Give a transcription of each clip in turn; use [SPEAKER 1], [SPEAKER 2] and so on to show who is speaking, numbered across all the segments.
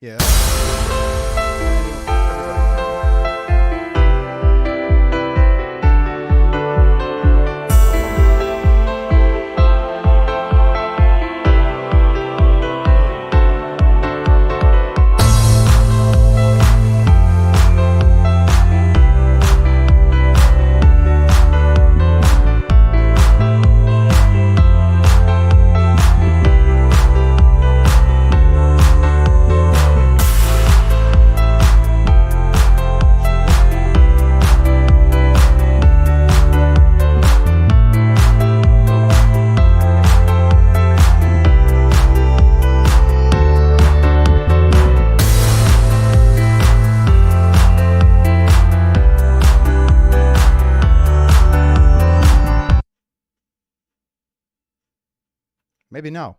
[SPEAKER 1] Yeah. Maybe now.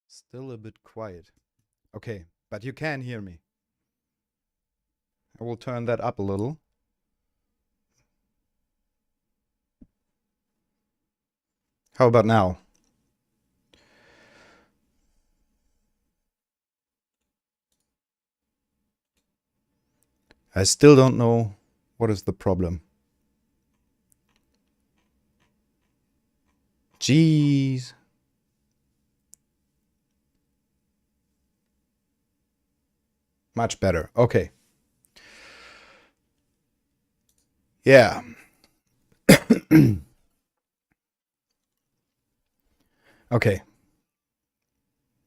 [SPEAKER 1] Still a bit quiet. Okay, but you can hear me. I will turn that up a little. How about now? I still don't know what is the problem. Jeez. Much better. Okay. Yeah. Okay.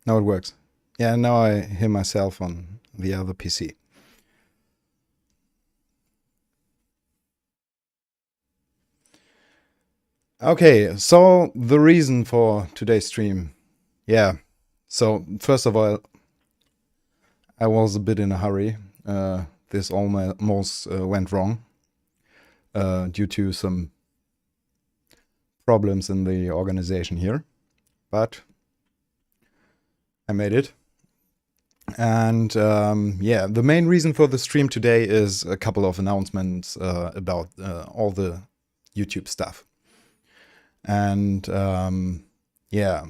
[SPEAKER 1] Now it works. Yeah, now I hear myself on the other PC. Okay, so the reason for today's stream. Yeah. So, first of all, I was a bit in a hurry. This almost went wrong due to some problems in the organization here. But I made it. And yeah, the main reason for the stream today is a couple of announcements about all the YouTube stuff. And yeah,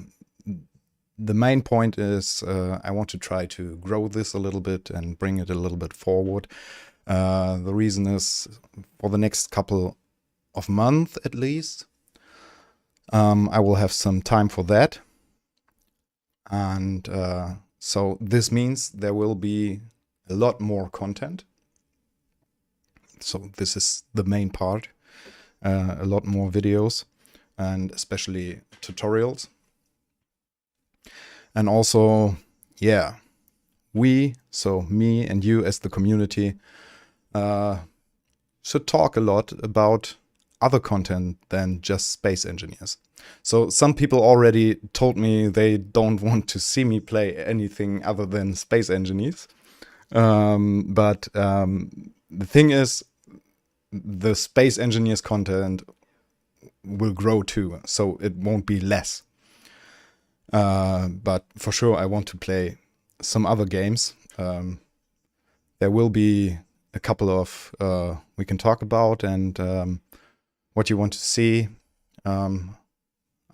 [SPEAKER 1] the main point is I want to try to grow this a little bit and bring it a little bit forward. The reason is for the next couple of months at least, I will have some time for that. And so this means there will be a lot more content. So this is the main part. A lot more videos and especially tutorials. And also, yeah, so me and you as the community, should talk a lot about other content than just space engineers. So some people already told me they don't want to see me play anything other than space engineers. But the thing is, the space engineers content will grow too, so it won't be less. But for sure, I want to play some other games. There will be a couple of we can talk about and what you want to see. I'm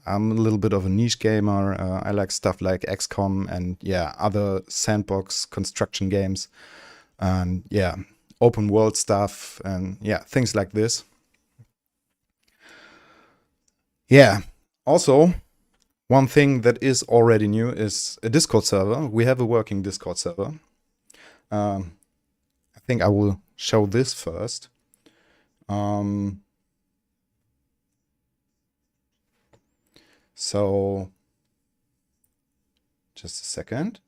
[SPEAKER 1] a little bit of a niche gamer. I like stuff like XCOM and yeah, other sandbox construction games and yeah, open world stuff and yeah, things like this. Yeah, also one thing that is already new is a Discord server. We have a working Discord server. I think I will show this first. So, just a second.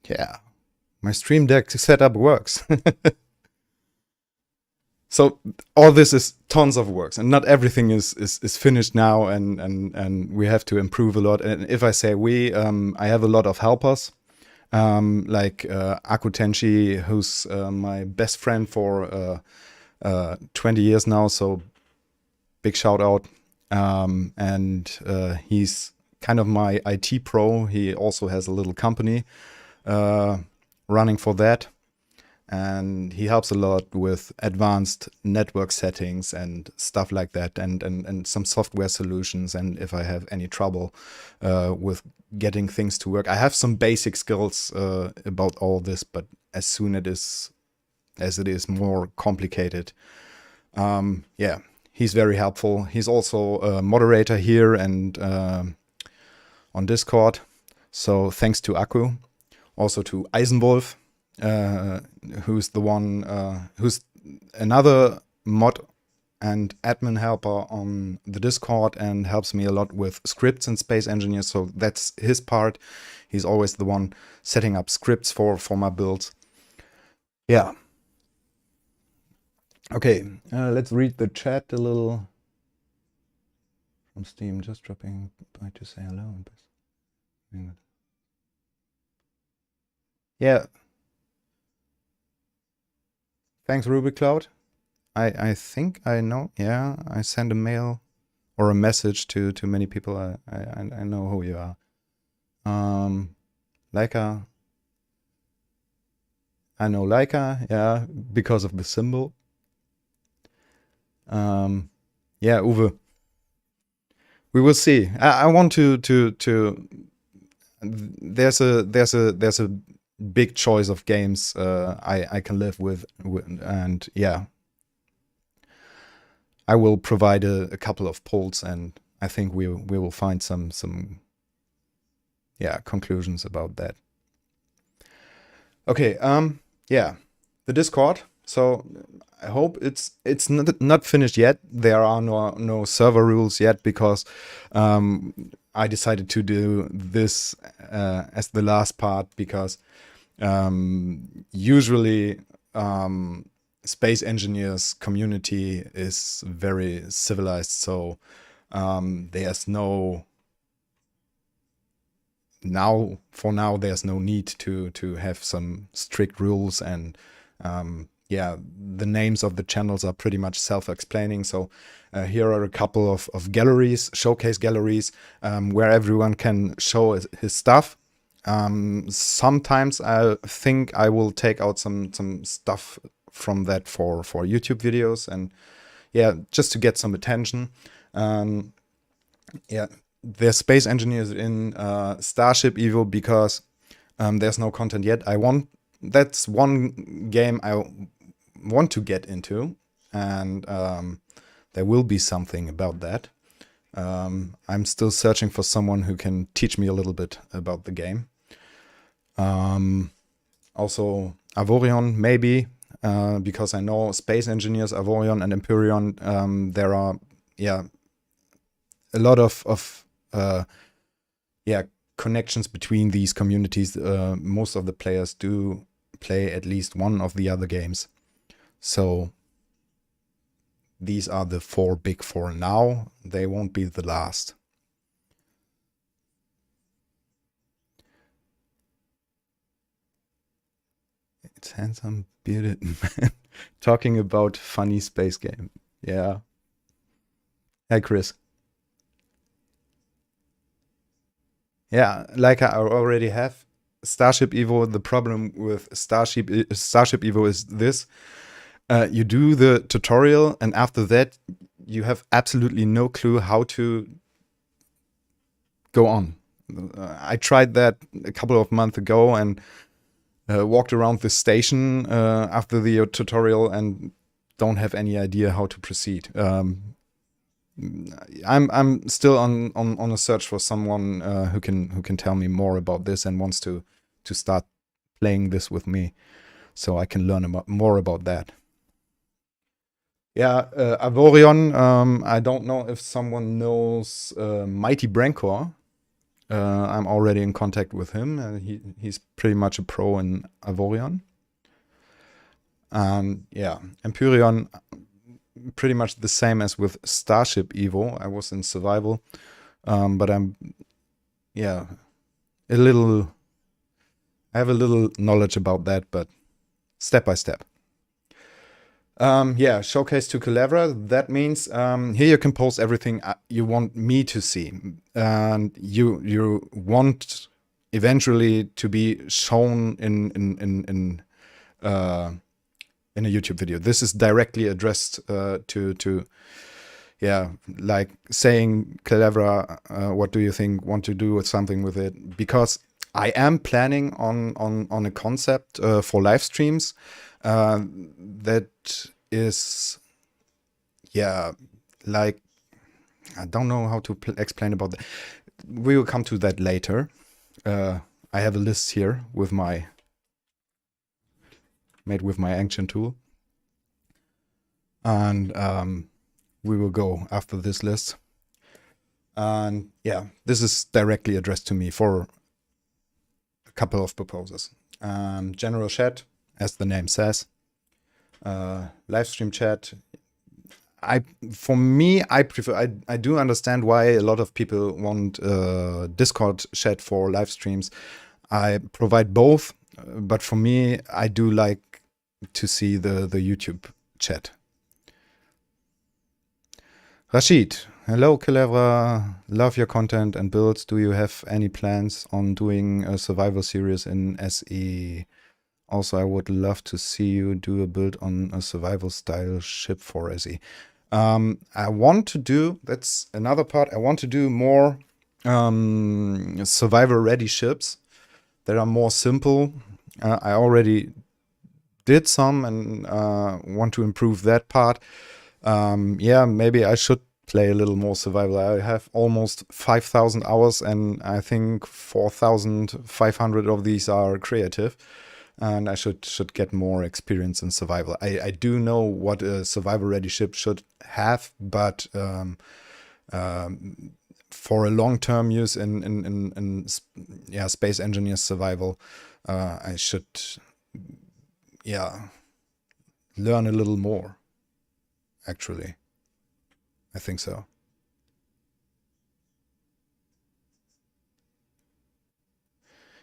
[SPEAKER 1] Yeah, my Stream Deck setup works. So all this is tons of works, and not everything is finished now, and we have to improve a lot. And if I say we, I have a lot of helpers, like Aku Tenshi, who's my best friend for 20 years now. So big shout out. And he's kind of my IT pro. He also has a little company running for that. And he helps a lot with advanced network settings and stuff like that, and some software solutions. And if I have any trouble with getting things to work, I have some basic skills about all this, but as soon as it is more complicated, yeah, he's very helpful. He's also a moderator here and on Discord. So thanks to Aku, also to Eisenwolf, who's the one who's another mod and admin helper on the Discord and helps me a lot with scripts and Space Engineers. So that's his part. He's always the one setting up scripts for my builds. Yeah. Okay, let's read the chat a little from Steam. Just dropping by to say hello. Yeah. Thanks, Ruby Cloud. I think I know. Yeah, I sent a mail or a message to many people. I know who you are. Leica. I know Leica. Yeah, because of the symbol. Yeah, Uwe. We will see. I want to. There's a big choice of games I can live with, and yeah, I will provide a couple of polls, and I think we will find some yeah, conclusions about that. Okay, yeah, the Discord. So I hope it's not finished yet. There are no server rules yet, because I decided to do this as the last part, because usually Space Engineers community is very civilized, so there's for now there's no need to have some strict rules, and yeah, the names of the channels are pretty much self-explaining. So here are a couple of galleries, showcase galleries, where everyone can show his stuff. Sometimes I think I will take out some stuff from that for YouTube videos, and yeah, just to get some attention. Yeah, there's Space Engineers in Starship Evo, because there's no content yet. That's one game I want to get into, and there will be something about that. I'm still searching for someone who can teach me a little bit about the game. Also Avorion, maybe, because I know Space Engineers, Avorion, and Empyrean, there are, yeah, a lot of yeah, connections between these communities. Most of the players do play at least one of the other games. So these are the big four now. They won't be the last. It's handsome, bearded man talking about funny space game. Yeah. Hey, Chris. Yeah, like I already have Starship Evo. The problem with Starship Evo is this. You do the tutorial, and after that, you have absolutely no clue how to go on. I tried that a couple of months ago and walked around the station after the tutorial and don't have any idea how to proceed. I'm still on a search for someone who can tell me more about this and wants to start playing this with me, so I can learn more about that. Yeah, Avorion. I don't know if someone knows Mighty Brancor. I'm already in contact with him. He's pretty much a pro in Avorion. Yeah, Empyrean. pretty much the same as with Starship Evo. I was in survival, but I'm, yeah, a little, I have a little knowledge about that, but step by step. Yeah, showcase to Kelevra. That means here you can post everything you want me to see, and you want eventually to be shown in a YouTube video. This is directly addressed to yeah, like saying, Kelevra, what do you think? Want to do something with it? Because I am planning on a concept for live streams that is, yeah, like, I don't know how to explain about that. We will come to that later. I have a list here with made with my action tool, and we will go after this list. And yeah, this is directly addressed to me for a couple of proposals. General chat, as the name says. Live stream chat. For me, I prefer. I do understand why a lot of people want Discord chat for live streams. I provide both, but for me, I do like to see the YouTube chat. Rashid, hello Kelevra, love your content and builds. Do you have any plans on doing a survival series in SE? Also, I would love to see you do a build on a survival style ship for SE. I want to do, that's another part, I want to do more survival ready ships that are more simple. I already did some and want to improve that part. Yeah, maybe I should play a little more survival. I have almost 5,000 hours and I think 4,500 of these are creative. And I should get more experience in survival. I do know what a survival ready ship should have, but for a long-term use in yeah, Space Engineers survival, I should, yeah, learn a little more, actually. I think so.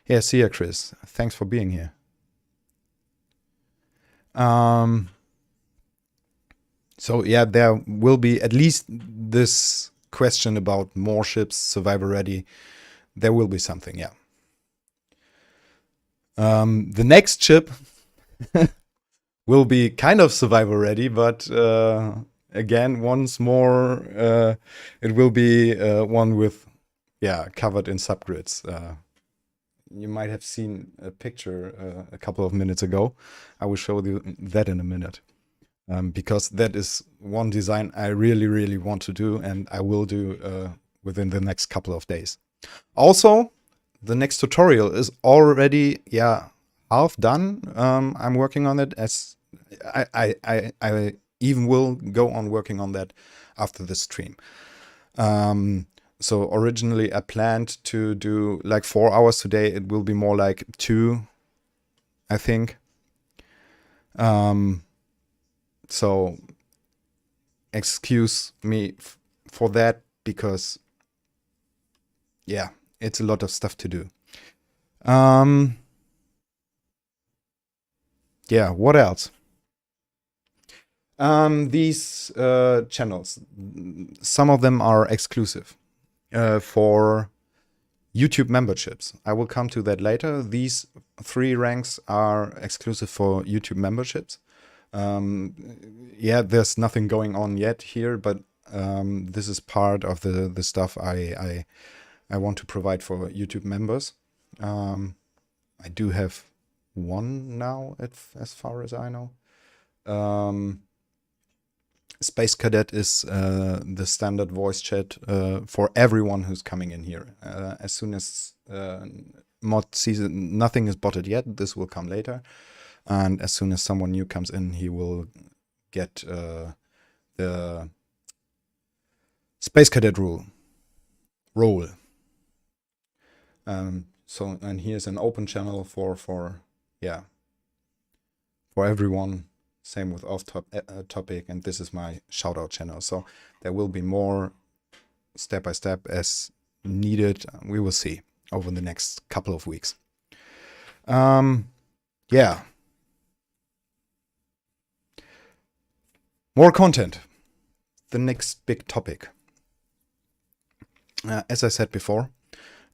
[SPEAKER 1] Yeah, see ya, Chris. Thanks for being here. So yeah, there will be at least this question about more ships, survivor ready. There will be something, yeah. The next ship will be kind of survivor ready, but again, once more, it will be one with, yeah, covered in subgrids. You might have seen a picture a couple of minutes ago. I will show you that in a minute. Because that is one design I really, really want to do, and I will do within the next couple of days. Also, the next tutorial is already, yeah, half done. I'm working on it, as I even will go on working on that after the stream. So originally I planned to do like 4 hours today. It will be more like 2, I think. So excuse me for that, because yeah, it's a lot of stuff to do. Yeah, what else? These channels, some of them are exclusive for YouTube memberships. I will come to that later. These 3 ranks are exclusive for YouTube memberships. Yeah, there's nothing going on yet here, but this is part of the stuff I want to provide for YouTube members. I do have 1 now, as far as I know. Space Cadet is the standard voice chat for everyone who's coming in here. As soon as mod season, nothing is botted yet. This will come later. And as soon as someone new comes in, he will get the Space Cadet role. So, and here's an open channel for yeah, for everyone same with off-topic, and this is my shout-out channel. So there will be more step by step as needed. We will see over the next couple of weeks. Yeah. More content. The next big topic. As I said before,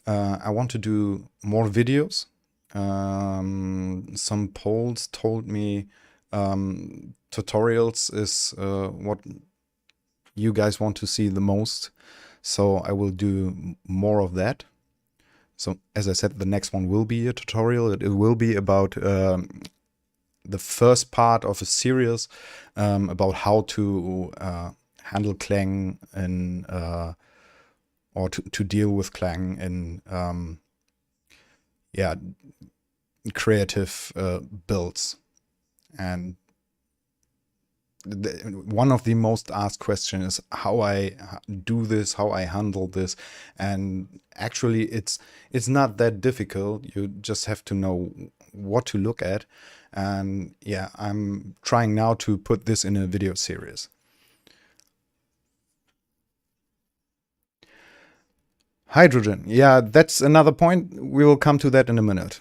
[SPEAKER 1] I want to do more videos. Some polls told me tutorials is what you guys want to see the most. So I will do more of that. So as I said, the next one will be a tutorial. It will be about the first part of a series about how to handle Clang and or to deal with Clang in yeah, creative builds. And one of the most asked questions is how I do this, how I handle this. And actually it's not that difficult. You just have to know what to look at. And yeah, I'm trying now to put this in a video series. Hydrogen. Yeah, that's another point. We will come to that in a minute.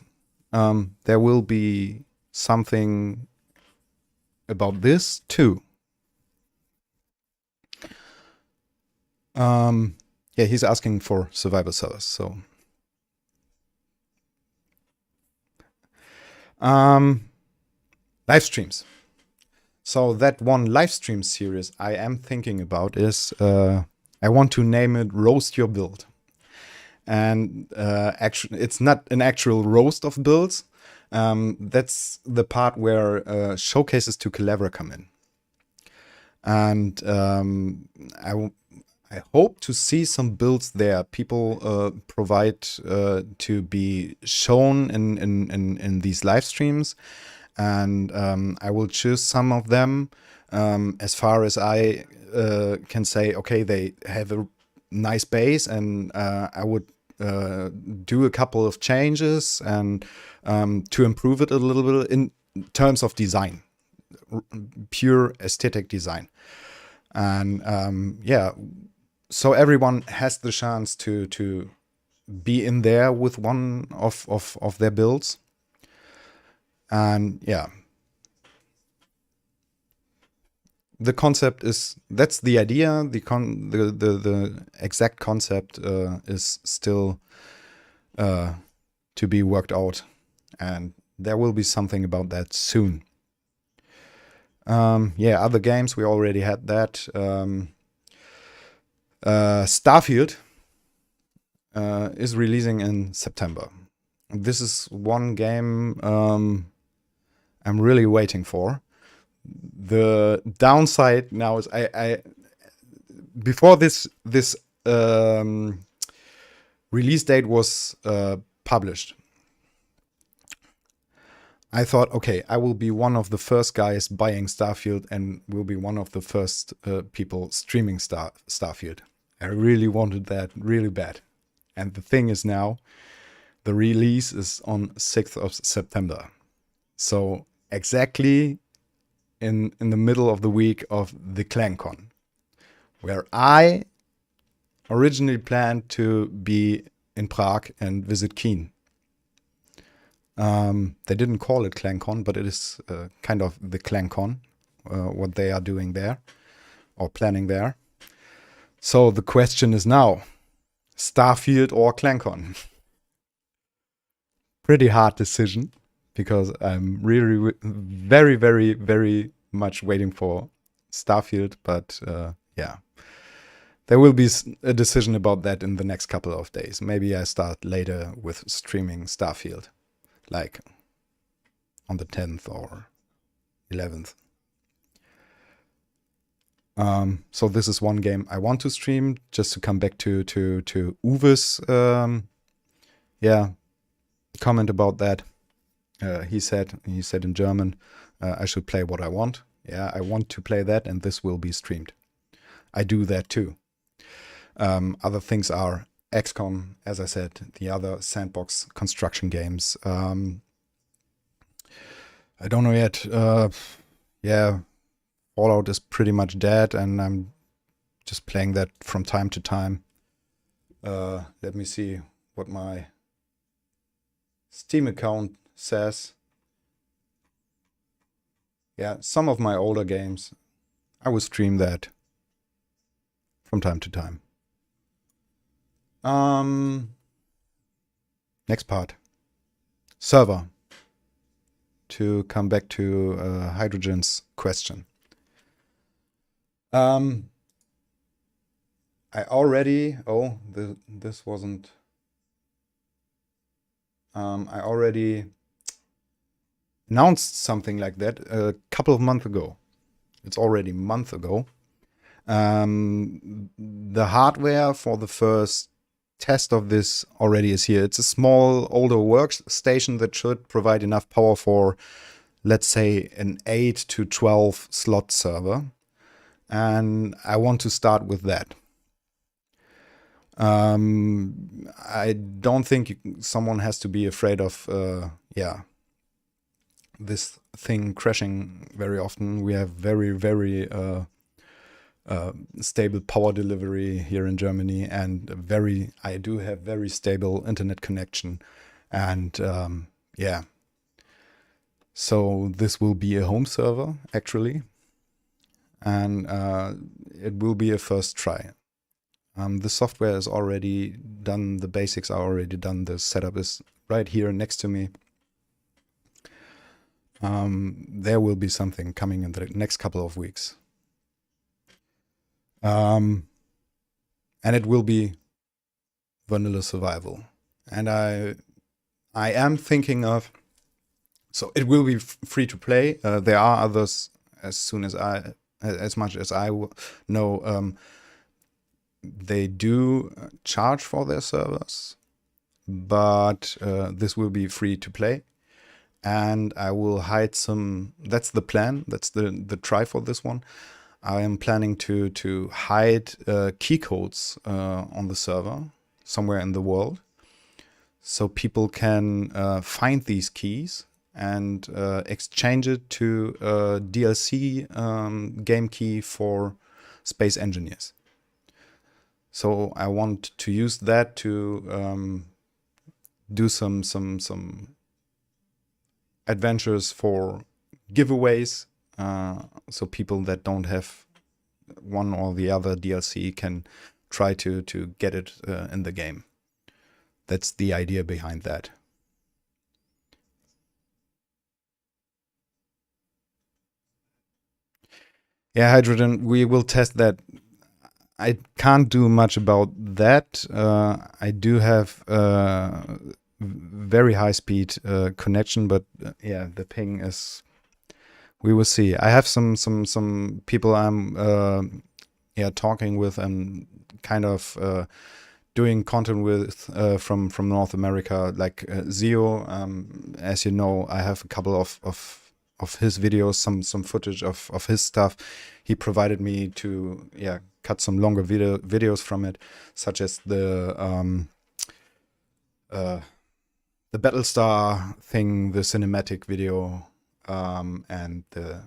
[SPEAKER 1] There will be something about this too. Yeah, he's asking for survivor sellers. So live streams. So that one live stream series I am thinking about is I want to name it Roast Your Build. And actually, it's not an actual roast of builds. That's the part where showcases to Kelevra come in. And I hope to see some builds there. People provide to be shown in these live streams. And I will choose some of them as far as I can say, okay, they have a nice base, and I would do a couple of changes and to improve it a little bit in terms of design, pure aesthetic design. And yeah, so everyone has the chance to be in there with one of their builds. And yeah, the concept is, that's the idea. The exact concept is still to be worked out, and there will be something about that soon. Yeah, other games, we already had that. Starfield is releasing in September. This is one game I'm really waiting for. The downside now is I before this release date was published, I thought, okay, I will be one of the first guys buying Starfield and will be one of the first people streaming Starfield. I really wanted that really bad. And the thing is now, the release is on 6th of September. So exactly in the middle of the week of the ClangCon, where I originally planned to be in Prague and visit Keen. They didn't call it ClangCon, but it is kind of the ClangCon, what they are doing there, or planning there. So the question is now, Starfield or ClangCon? Pretty hard decision, because I'm really very, very, very much waiting for Starfield, but yeah. There will be a decision about that in the next couple of days. Maybe I start later with streaming Starfield, like on the 10th or 11th. So this is one game I want to stream, just to come back to Uwe's yeah, comment about that. He said in German, I should play what I want. Yeah, I want to play that, and this will be streamed. I do that too. Other things are XCOM, as I said, the other sandbox construction games. I don't know yet. yeah, Fallout is pretty much dead, and I'm just playing that from time to time. Let me see what my Steam account says. Yeah, some of my older games, I will stream that from time to time. Next part. Server. To come back to Hydrogen's question. I already, this wasn't, I already announced something like that a couple of months ago. It's already a month ago. The hardware for the first test of this already is here. It's a small, older workstation that should provide enough power for, let's say, an 8 to 12 slot server. And I want to start with that. I don't think someone has to be afraid of, this thing crashing very often. We have very, very stable power delivery here in Germany, and I do have very stable internet connection. And yeah, so this will be a home server actually, and it will be a first try. The software is already done, the basics are already done, the setup is right here next to me. There will be something coming in the next couple of weeks. And it will be vanilla survival. And I am thinking of, so it will be free to play. There are others, as much as I know, they do charge for their servers, but this will be free to play. And I will hide some, that's the plan, that's the try for this one. I am planning to hide key codes on the server somewhere in the world, so people can find these keys and exchange it to a DLC game key for space engineers. So I want to use that to do some adventures for giveaways. So people that don't have one or the other DLC can try to get it in the game. That's the idea behind that. Yeah, Hydrogen, we will test that. I can't do much about that. I do have very high speed connection, but yeah, the ping is, we will see. I have some people I'm talking with and kind of doing content with from North America, like Zio. As you know, I have a couple of his videos, some footage of his stuff. He provided me to cut some longer videos from it, such as the Battlestar thing, the cinematic video, and the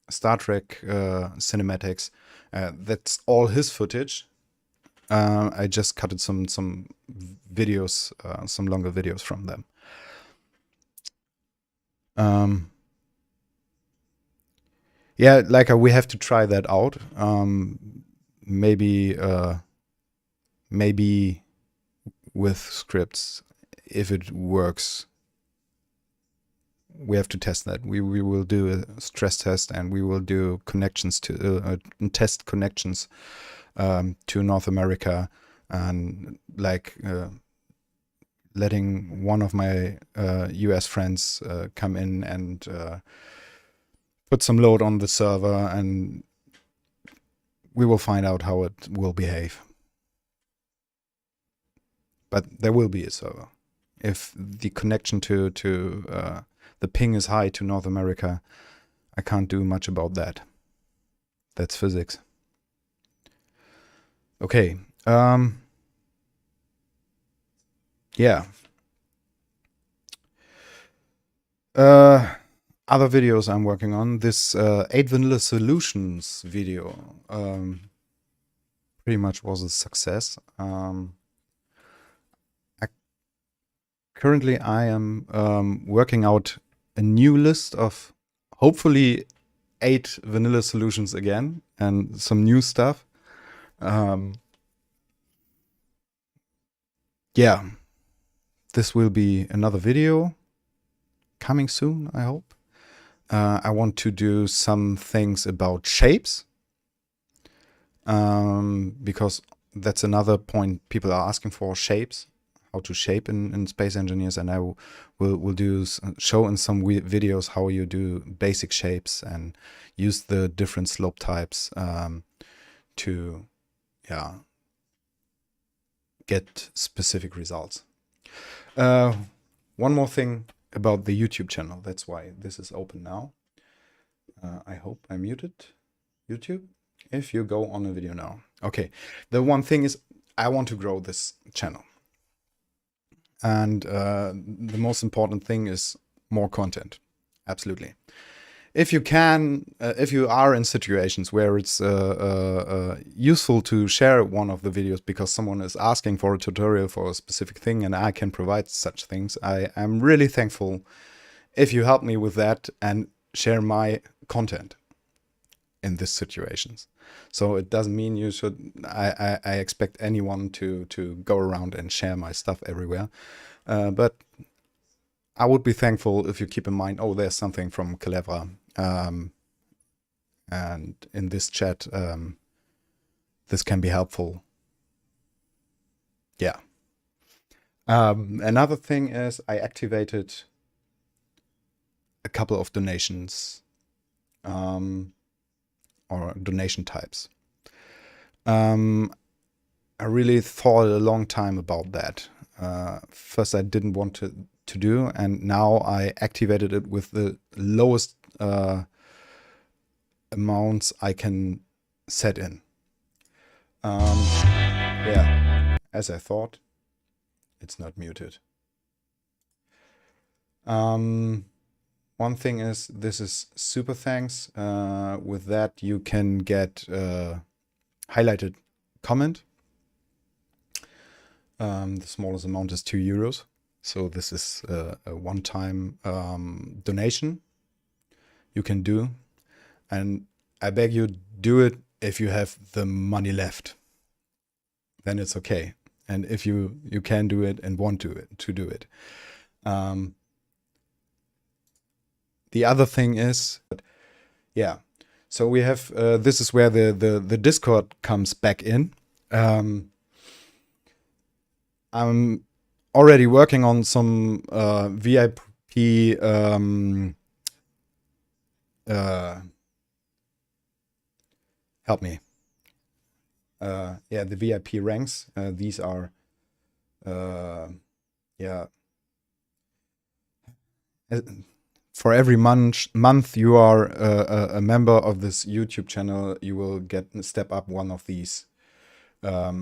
[SPEAKER 1] Star Trek cinematics. That's all his footage. I just cut some videos, some longer videos from them. Yeah, like we have to try that out. Maybe with scripts, if it works. We have to test that. We will do a stress test, and we will do connections to test connections to North America, and like letting one of my US friends come in and put some load on the server, and we will find out how it will behave. But there will be a server. If the connection to the ping is high to North America, I can't do much about that. That's physics. Okay. Yeah. other videos I'm working on. This 8 vanilla solutions video pretty much was a success. Currently I am working out a new list of hopefully 8 vanilla solutions again and some new stuff. Yeah, this will be another video coming soon, I hope. I want to do some things about shapes, because that's another point people are asking for, shapes, how to shape in Space Engineers, and I will do show in some videos how you do basic shapes and use the different slope types to get specific results. One more thing about the YouTube channel. That's why this is open now. I hope I muted YouTube. If you go on a video now. Okay. The one thing is I want to grow this channel. And the most important thing is more content. Absolutely. If you can, if you are in situations where it's useful to share one of the videos because someone is asking for a tutorial for a specific thing and I can provide such things, I am really thankful if you help me with that and share my content in these situations. So it doesn't mean you should, I expect anyone to go around and share my stuff everywhere. But I would be thankful if you keep in mind, oh, there's something from Kelevra. And in this chat, this can be helpful. Yeah. Another thing is I activated a couple of donations or donation types. I really thought a long time about that. First, I didn't want to do, and now I activated it with the lowest amounts I can set in. Yeah, as I thought, it's not muted. One thing is, this is super thanks. With that, you can get highlighted comment. The smallest amount is €2. So this is a one-time donation you can do. And I beg you, do it if you have the money left. Then it's okay. And if you can do it and want to do it. The other thing is, yeah, so we have, this is where the Discord comes back in. I'm already working on some VIP help me. Yeah, the VIP ranks. These are yeah. For every month you are a member of this YouTube channel, you will step up one of these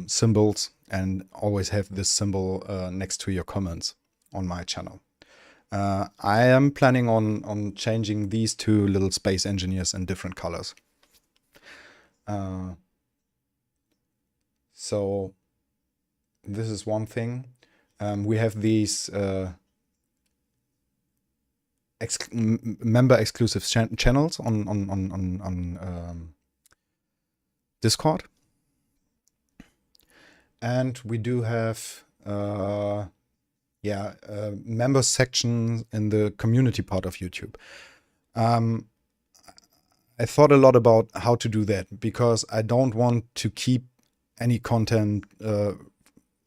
[SPEAKER 1] symbols and always have this symbol next to your comments on my channel. I am planning on changing these two little space engineers in different colors. So this is one thing. We have these member exclusive channels on Discord. And we do have member section in the community part of YouTube. I thought a lot about how to do that because I don't want to keep any content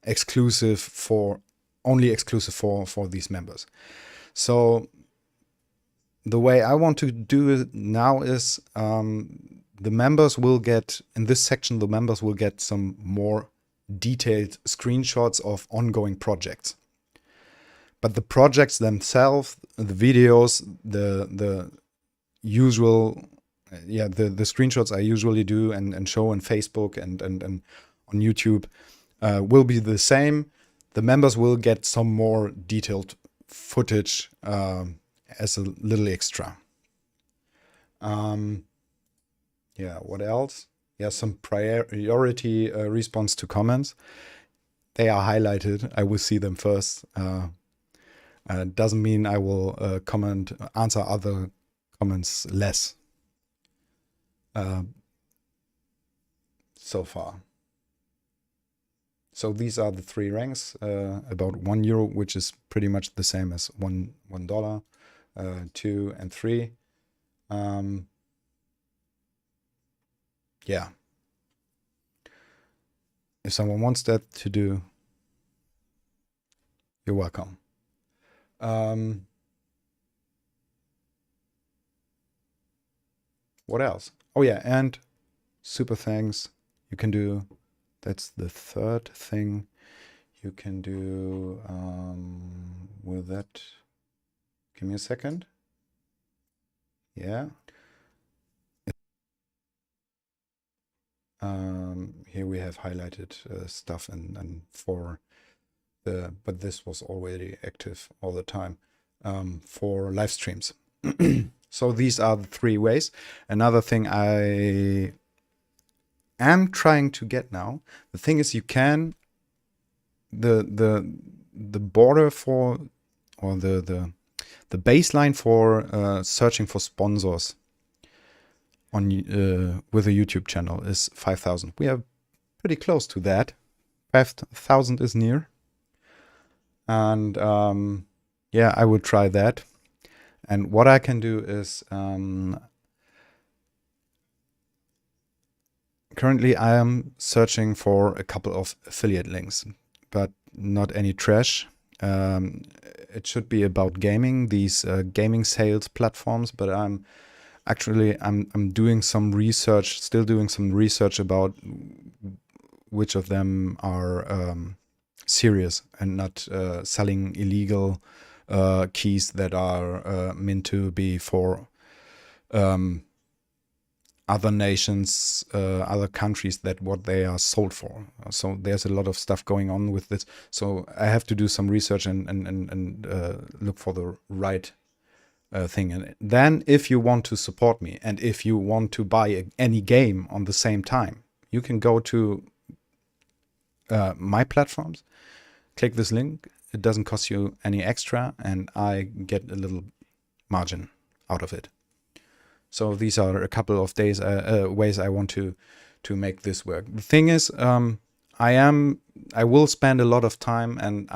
[SPEAKER 1] exclusive for these members. So the way I want to do it now is the members will get, in this section, the members will get some more detailed screenshots of ongoing projects. But the projects themselves, the videos, the usual, the screenshots I usually do and show on Facebook and on YouTube will be the same. The members will get some more detailed footage as a little extra. Yeah, what else? Yeah, some priority response to comments. They are highlighted. I will see them first. Doesn't mean I will answer other comments less. So far. So these are the 3 ranks, about €1, which is pretty much the same as $1, 2 and 3. Yeah. If someone wants that to do, you're welcome. What else? Oh yeah, and super thanks. You can do, that's the 3rd thing you can do with that. Give me a second. Yeah. Here we have highlighted stuff and for the, but this was already active all the time for live streams. So these are the 3 ways. Another thing I am trying to get now, the thing is you can, the border for, or the baseline for searching for sponsors on with a YouTube channel is 5,000. We are pretty close to that. 5,000 is near. And yeah, I would try that. And what I can do is currently I am searching for a couple of affiliate links, but not any trash. It should be about gaming, these gaming sales platforms, but I'm doing some research, still doing some research about which of them are serious and not selling illegal keys that are meant to be for other nations, other countries, that what they are sold for. So there's a lot of stuff going on with this. So I have to do some research and look for the right thing. And then if you want to support me and if you want to buy any game on the same time, you can go to my platforms, click this link. It doesn't cost you any extra and I get a little margin out of it. So these are a couple of ways I want to make this work. The thing is, I will spend a lot of time and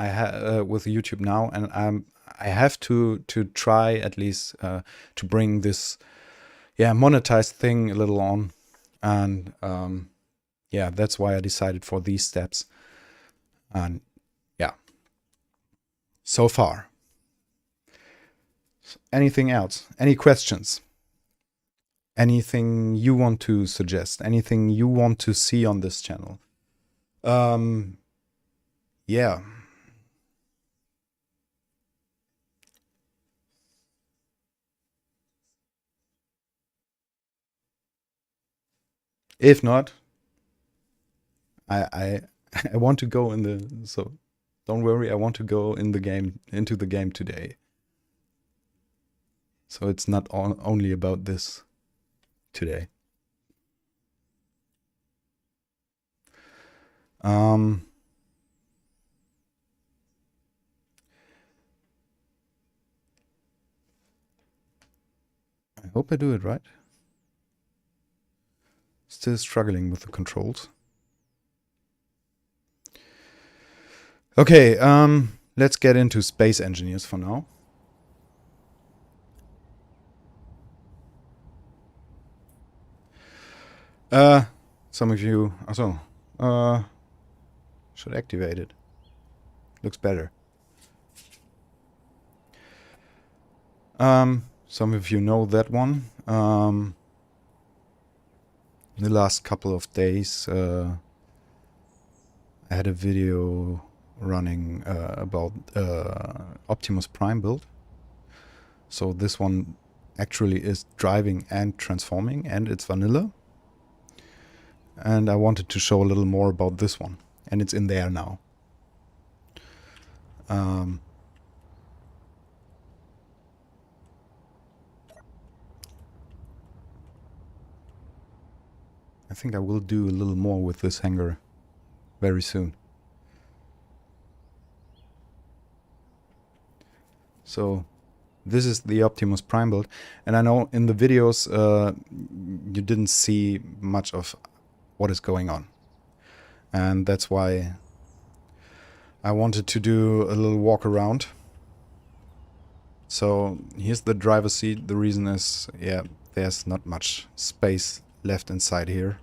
[SPEAKER 1] with YouTube now, and I have to try at least to bring this monetized thing a little on, and yeah, that's why I decided for these steps. And yeah, so far. Anything else? Any questions? Anything you want to suggest? Anything you want to see on this channel? Yeah. If not, I want to go in the, so don't worry, I want to go into the game today. So it's not only about this today. I hope I do it right. Still struggling with the controls. Okay, let's get into space engineers for now. Some of you also should activate it. Looks better. Some of you know that one. The last couple of days, I had a video running about Optimus Prime build. So this one actually is driving and transforming, and it's vanilla. And I wanted to show a little more about this one, and it's in there now. I think I will do a little more with this hangar very soon. So this is the Optimus Prime build, and I know in the videos you didn't see much of what is going on, and that's why I wanted to do a little walk around. So here's the driver's seat. The reason is, yeah, there's not much space left inside here.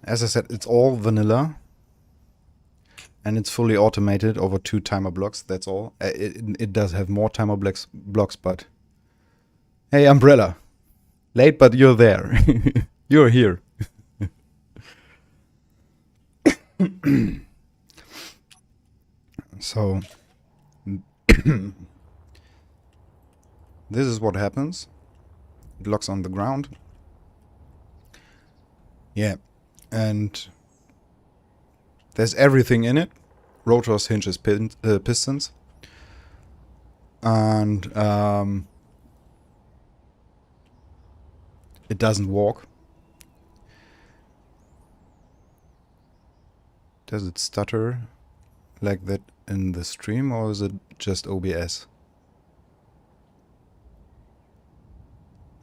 [SPEAKER 1] As I said, it's all vanilla. And it's fully automated over 2 timer blocks, that's all. It does have more timer blocks, but... Hey, Umbrella! Late, but you're there. You're here. So... this is what happens. It locks on the ground. Yeah, and... there's everything in it. Rotors, hinges, pistons. And it doesn't walk. Does it stutter like that in the stream, or is it just OBS?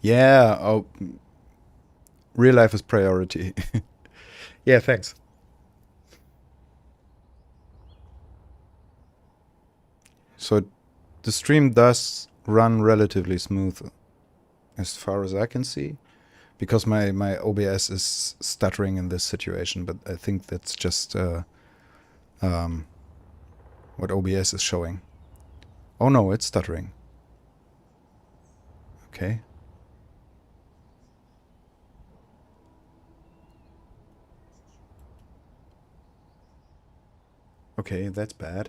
[SPEAKER 1] Yeah, oh, real life is priority. Yeah, thanks. So the stream does run relatively smooth as far as I can see, because my OBS is stuttering in this situation, but I think that's just what OBS is showing. Oh no, it's stuttering. Okay. Okay, that's bad.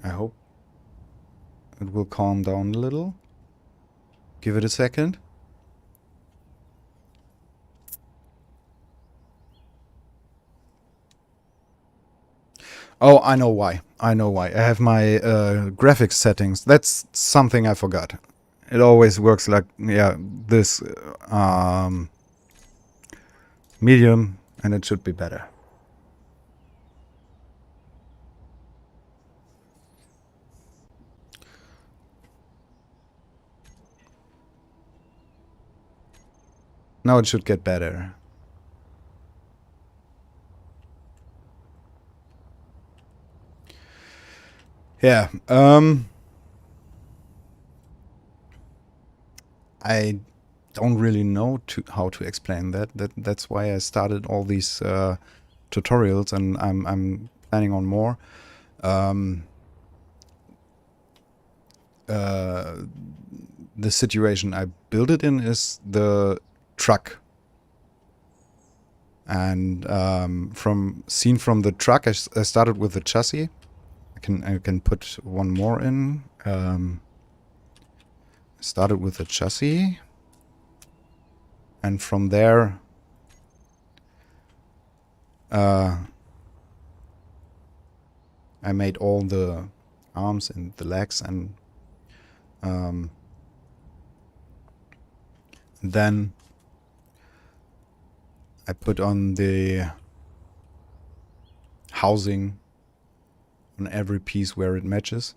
[SPEAKER 1] I hope it will calm down a little. Give it a second. Oh, I know why. I know why. I have my graphics settings. That's something I forgot. It always works like, yeah, this medium, and it should be better. Now it should get better. Yeah, I don't really know how to explain that. That's why I started all these tutorials, and I'm planning on more. The situation I built it in is the truck, and from the truck, I started with the chassis. I can put one more in. Started with the chassis, and from there I made all the arms and the legs, and then I put on the housing on every piece where it matches.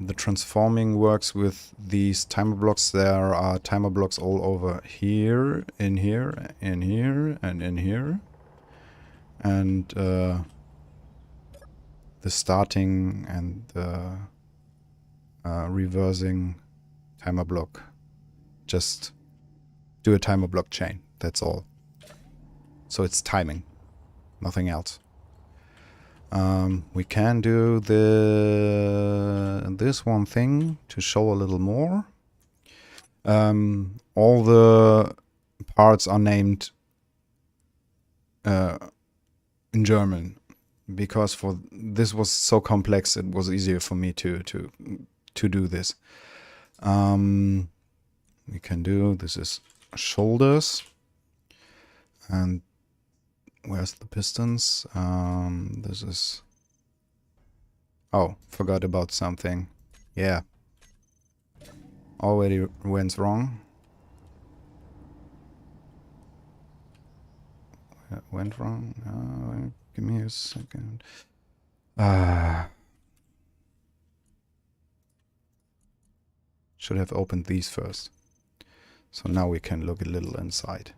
[SPEAKER 1] The transforming works with these timer blocks. There are timer blocks all over here, in here, in here, and in here. And the starting and the reversing timer block. Just do a timer block chain, that's all. So it's timing, nothing else. We can do this one thing to show a little more. All the parts are named in German, because for this was so complex, it was easier for me to do this. We can do, this is shoulders, and where's the pistons? This is Oh, forgot about something. Yeah. Already went wrong. Went wrong. Give me a second. Should have opened these first. So now we can look a little inside.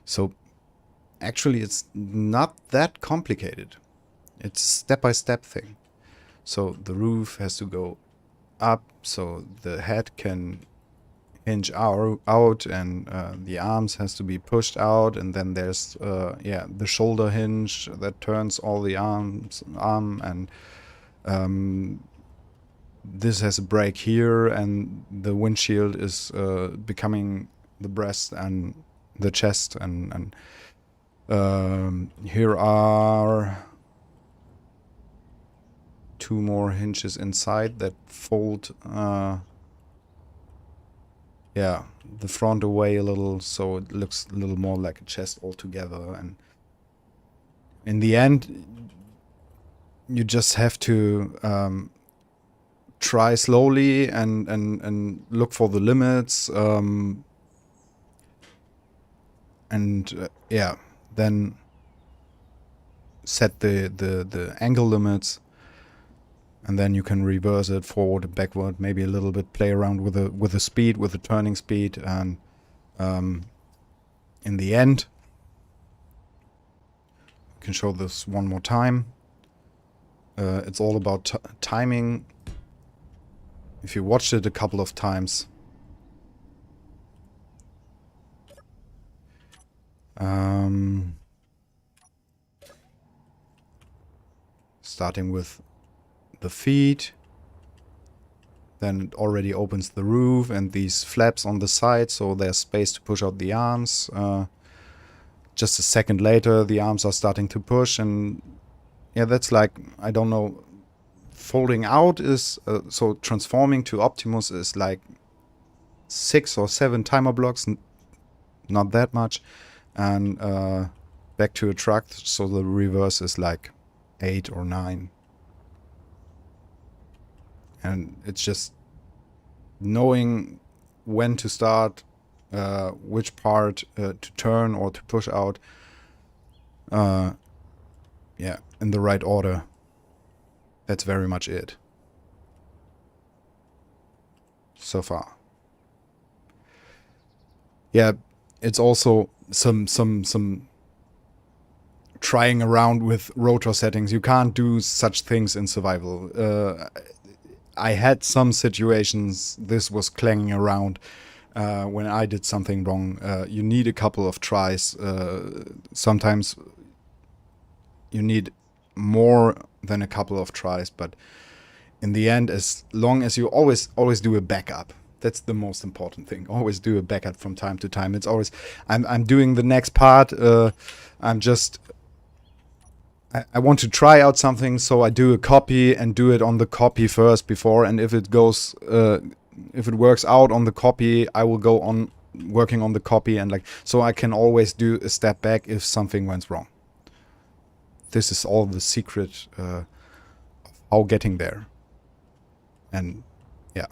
[SPEAKER 1] So actually it's not that complicated. It's a step-by-step thing. So the roof has to go up so the head can hinge out and the arms has to be pushed out, and then there's the shoulder hinge that turns all the arm, and this has a break here, and the windshield is becoming the breast and the chest, and here are 2 more hinges inside that fold the front away a little, so it looks a little more like a chest altogether. And in the end, you just have to try slowly and look for the limits, then set the angle limits, and then you can reverse it forward and backward, maybe a little bit play around with the speed, with the turning speed, and in the end, I can show this one more time. It's all about timing. If you watched it a couple of times, starting with the feet, then it already opens the roof and these flaps on the side, so there's space to push out the arms. Just a second later, the arms are starting to push, and yeah, that's like, I don't know, folding out is, so transforming to Optimus is like 6 or 7 timer blocks, not that much, and back to a truck, so the reverse is like 8 or 9. And it's just knowing when to start, which part to turn or to push out, in the right order. That's very much it so far. Yeah, it's also some trying around with rotor settings. You can't do such things in survival. I had some situations this was clanging around when I did something wrong. You need a couple of tries. Sometimes you need more than a couple of tries, but in the end, as long as you always do a backup. That's the most important thing. Always do a backup from time to time. It's always, I'm doing the next part. I want to try out something, so I do a copy and do it on the copy first before, and if it goes, if it works out on the copy, I will go on working on the copy, and like, so I can always do a step back if something went wrong. This is all the secret of how getting there. And yeah.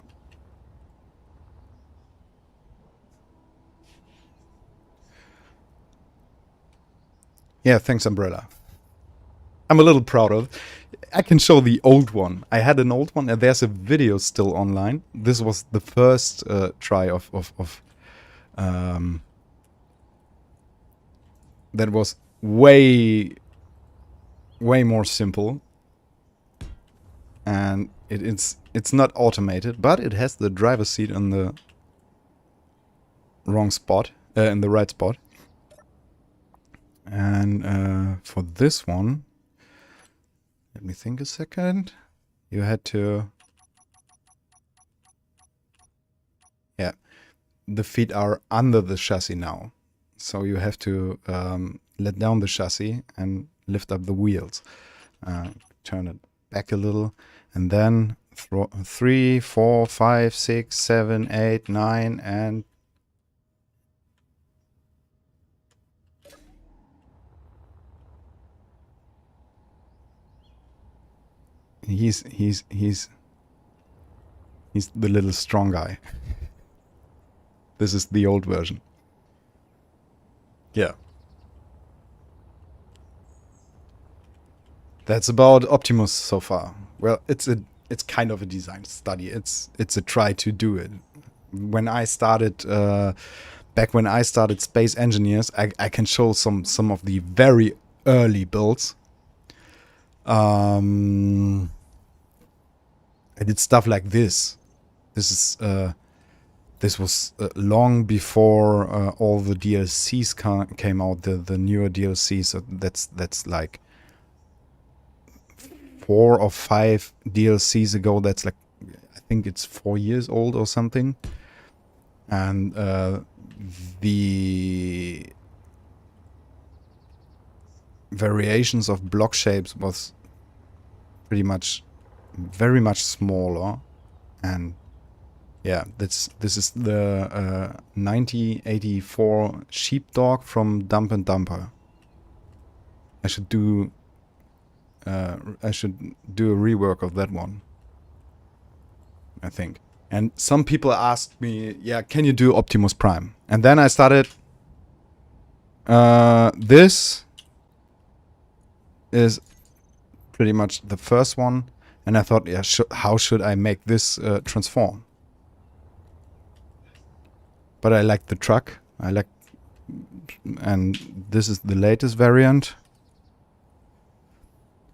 [SPEAKER 1] Yeah, thanks, Umbrella. I'm a little proud of. I can show the old one. I had an old one, and there's a video still online. This was the first try of that was way more simple, and it's not automated, but it has the driver's seat on the wrong spot, in the right spot. And for this one, let me think a second. You had to... Yeah. The feet are under the chassis now. So you have to let down the chassis and lift up the wheels. Turn it back a little. And then 3, 4, 5, 6, 7, 8, 9, and... he's the little strong guy. This is the old version. Yeah. That's about Optimus so far. Well, it's kind of a design study. It's a try to do it. When I started back when I started Space Engineers, I can show some of the very early builds. I did stuff like this. This was long before all the DLCs came out, the newer DLCs. So that's like 4 or 5 DLCs ago. That's like, I think it's 4 years old or something. And the variations of block shapes was pretty much very much smaller. And yeah, this is the 1984 sheepdog from Dump and Dumper. I should do a rework of that one, I think. And some people asked me, yeah, can you do Optimus Prime? And then I started, this is pretty much the first one. And I thought, yeah, how should I make this transform? But I like the truck. And this is the latest variant.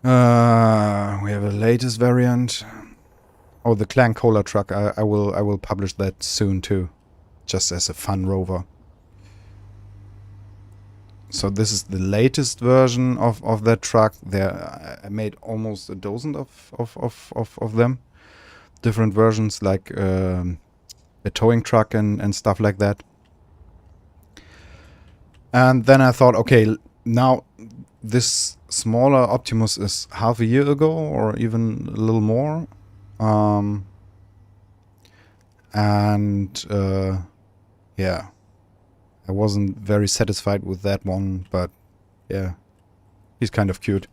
[SPEAKER 1] We have a latest variant. Oh, the Clan Cola truck. I will publish that soon too, just as a fun rover. So this is the latest version of that truck. There, I made almost a dozen of them, different versions, like a towing truck and stuff like that. And then I thought, okay, now this smaller Optimus is half a year ago or even a little more. Yeah, I wasn't very satisfied with that one, but yeah, he's kind of cute.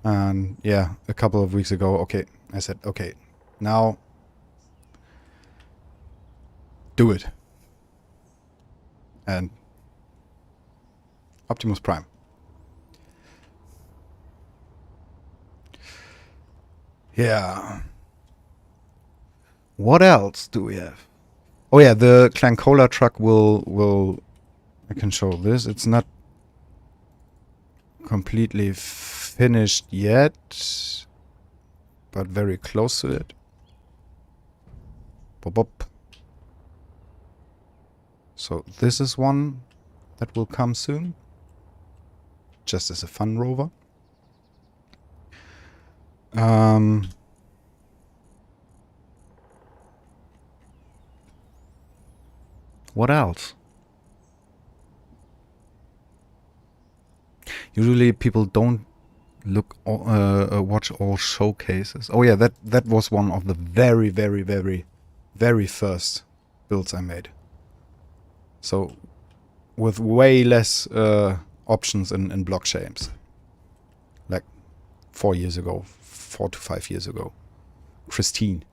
[SPEAKER 1] And yeah, a couple of weeks ago, okay, I said, okay, now do it. And Optimus Prime. Yeah. What else do we have? Oh yeah, the Clan Cola truck will I can show this. It's not completely finished yet, but very close to it. Bop bop. So this is one that will come soon, just as a fun rover. What else? Usually people don't watch all showcases. Oh yeah, that was one of the very first builds I made. So with way less options in block shapes. Like 4 years ago, 4 to 5 years ago. Christine.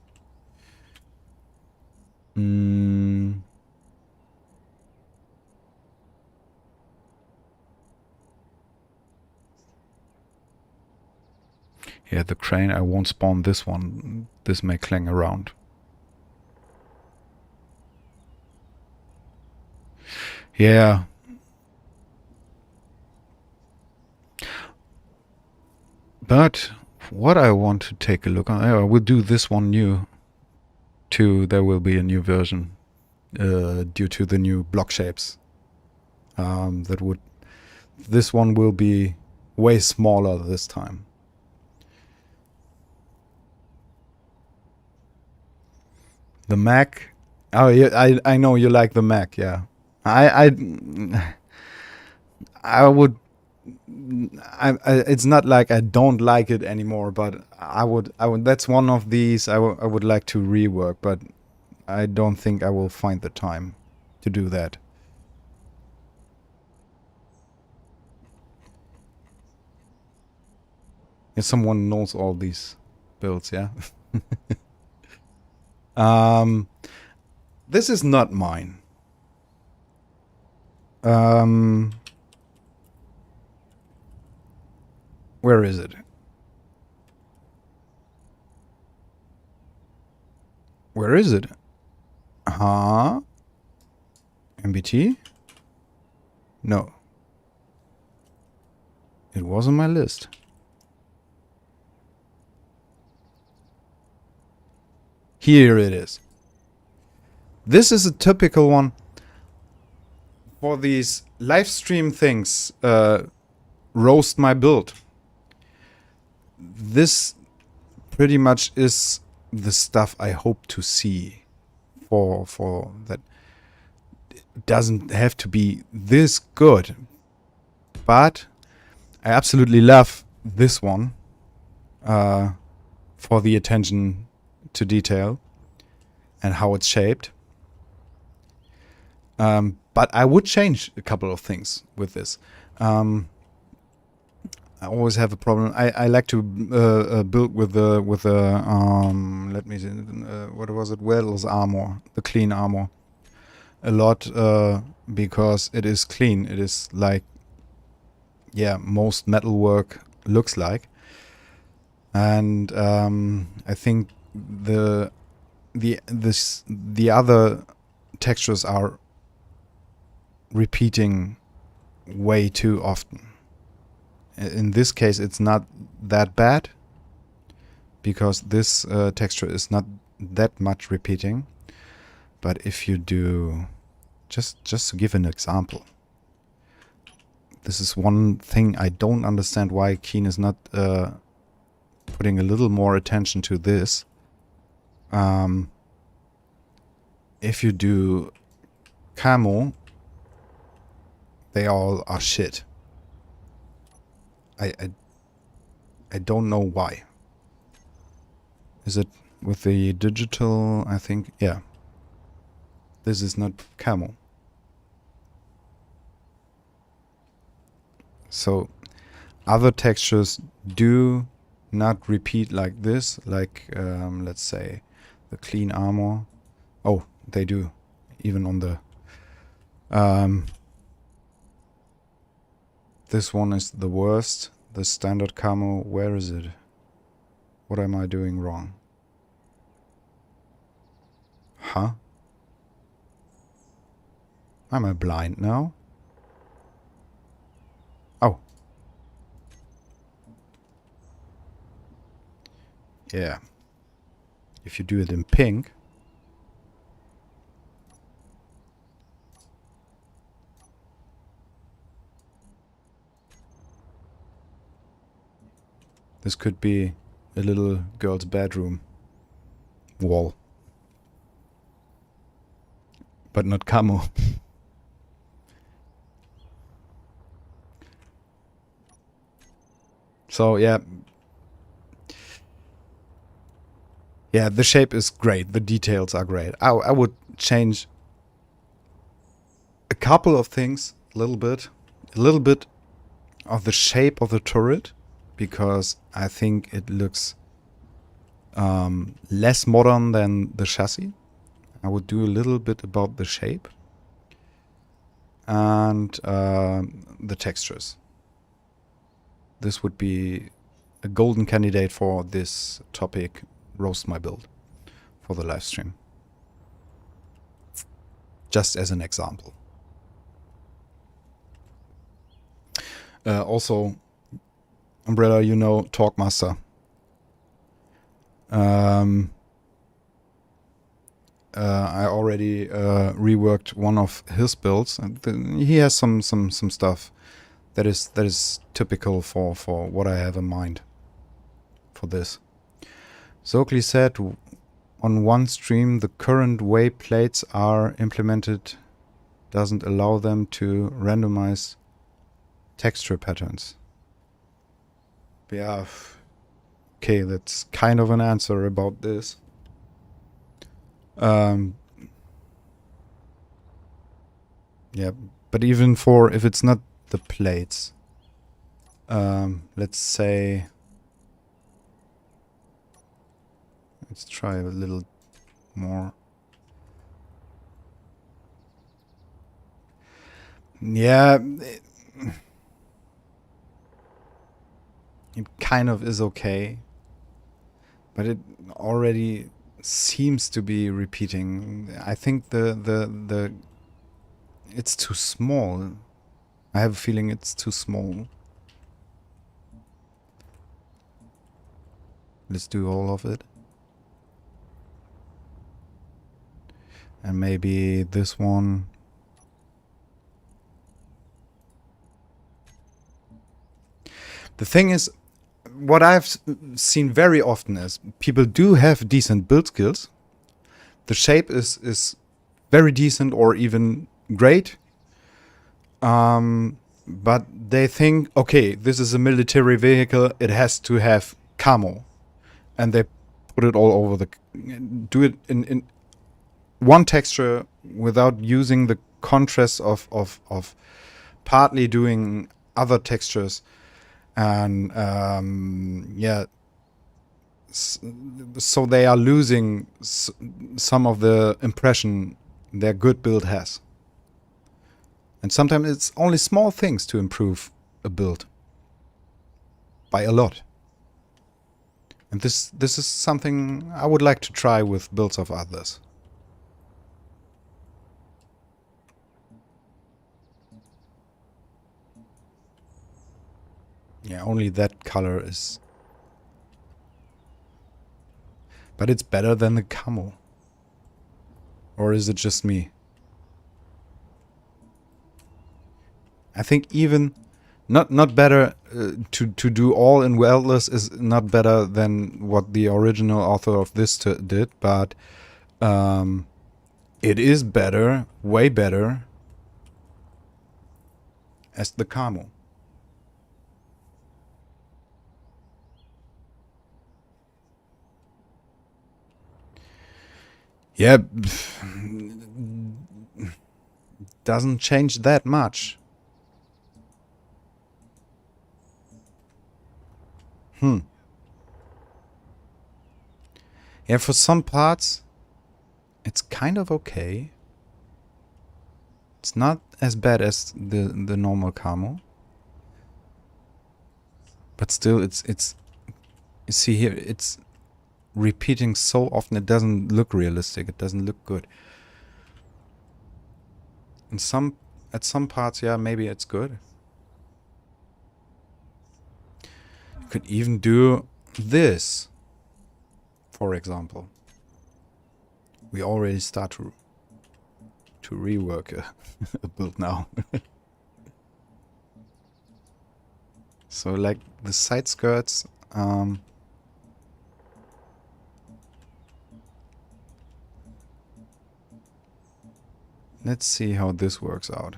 [SPEAKER 1] Yeah, the crane, I won't spawn this one. This may clang around. Yeah. But what I want to take a look on, I will do this one new too. There will be a new version due to the new block shapes. This one will be way smaller this time. The Mac. Oh, yeah, I know you like the Mac. Yeah, I would. It's not like I don't like it anymore, but I would. That's one of these I would like to rework, but I don't think I will find the time to do that. Yeah, someone knows all these builds, yeah? This is not mine. Where is it? Where is it? Huh? MBT? No. It was on my list. Here it is. This is a typical one for these live stream things. Roast my build. This pretty much is the stuff I hope to see for that. It doesn't have to be this good, but I absolutely love this one for the attention to detail and how it's shaped. But I would change a couple of things with this. I always have a problem. I like to build with the let me see, what was it? Wheels armor, the clean armor, a lot because it is clean. It is like, yeah, most metalwork looks like, and I think the other textures are repeating way too often. In this case, it's not that bad because this texture is not that much repeating. But if you do, just to give an example, this is one thing I don't understand why Keen is not putting a little more attention to this. If you do camo, they all are shit. I don't know why. Is it with the digital? I think, yeah. This is not camo. So other textures do not repeat like this, like let's say the clean armor. Oh, they do, even on the this one is the worst. The standard camo, where is it? What am I doing wrong? Huh? Am I blind now? Oh. Yeah. If you do it in pink. This could be a little girl's bedroom wall. But not camo. So yeah. Yeah, the shape is great. The details are great. I would change a couple of things a little bit. A little bit of the shape of the turret, because I think it looks less modern than the chassis. I would do a little bit about the shape and the textures. This would be a golden candidate for this topic, roast my build, for the live stream. Just as an example. Also, Umbrella, you know, Talkmaster. I already reworked one of his builds, and he has some stuff that is typical for what I have in mind for this. Zokli said on one stream the current way plates are implemented doesn't allow them to randomize texture patterns. Yeah, okay, that's kind of an answer about this. Yeah, but even for if it's not the plates, let's say Let's try a little more. Yeah, it kind of is okay, but it already seems to be repeating. I think the it's too small. I have a feeling it's too small. Let's do all of it. And maybe this one. The thing is, what I've seen very often is people do have decent build skills. The shape is very decent or even great. But they think, okay, this is a military vehicle, it has to have camo. And they put it all over do it in one texture without using the contrast of partly doing other textures. And yeah, so they are losing some of the impression their good build has. And sometimes it's only small things to improve a build by a lot. And this is something I would like to try with builds of others. Yeah, only that color is... But it's better than the camo. Or is it just me? I think even... Not better to do all in weldless is not better than what the original author of this did, but it is better, way better, as the camo. Yeah, doesn't change that much. Yeah, for some parts, it's kind of okay. It's not as bad as the normal camo. But still, it's you see here, it's repeating so often it doesn't look realistic. It doesn't look good. And at some parts, yeah, maybe it's good. You could even do this, for example. We already start to rework a build now. So like the side skirts, let's see how this works out.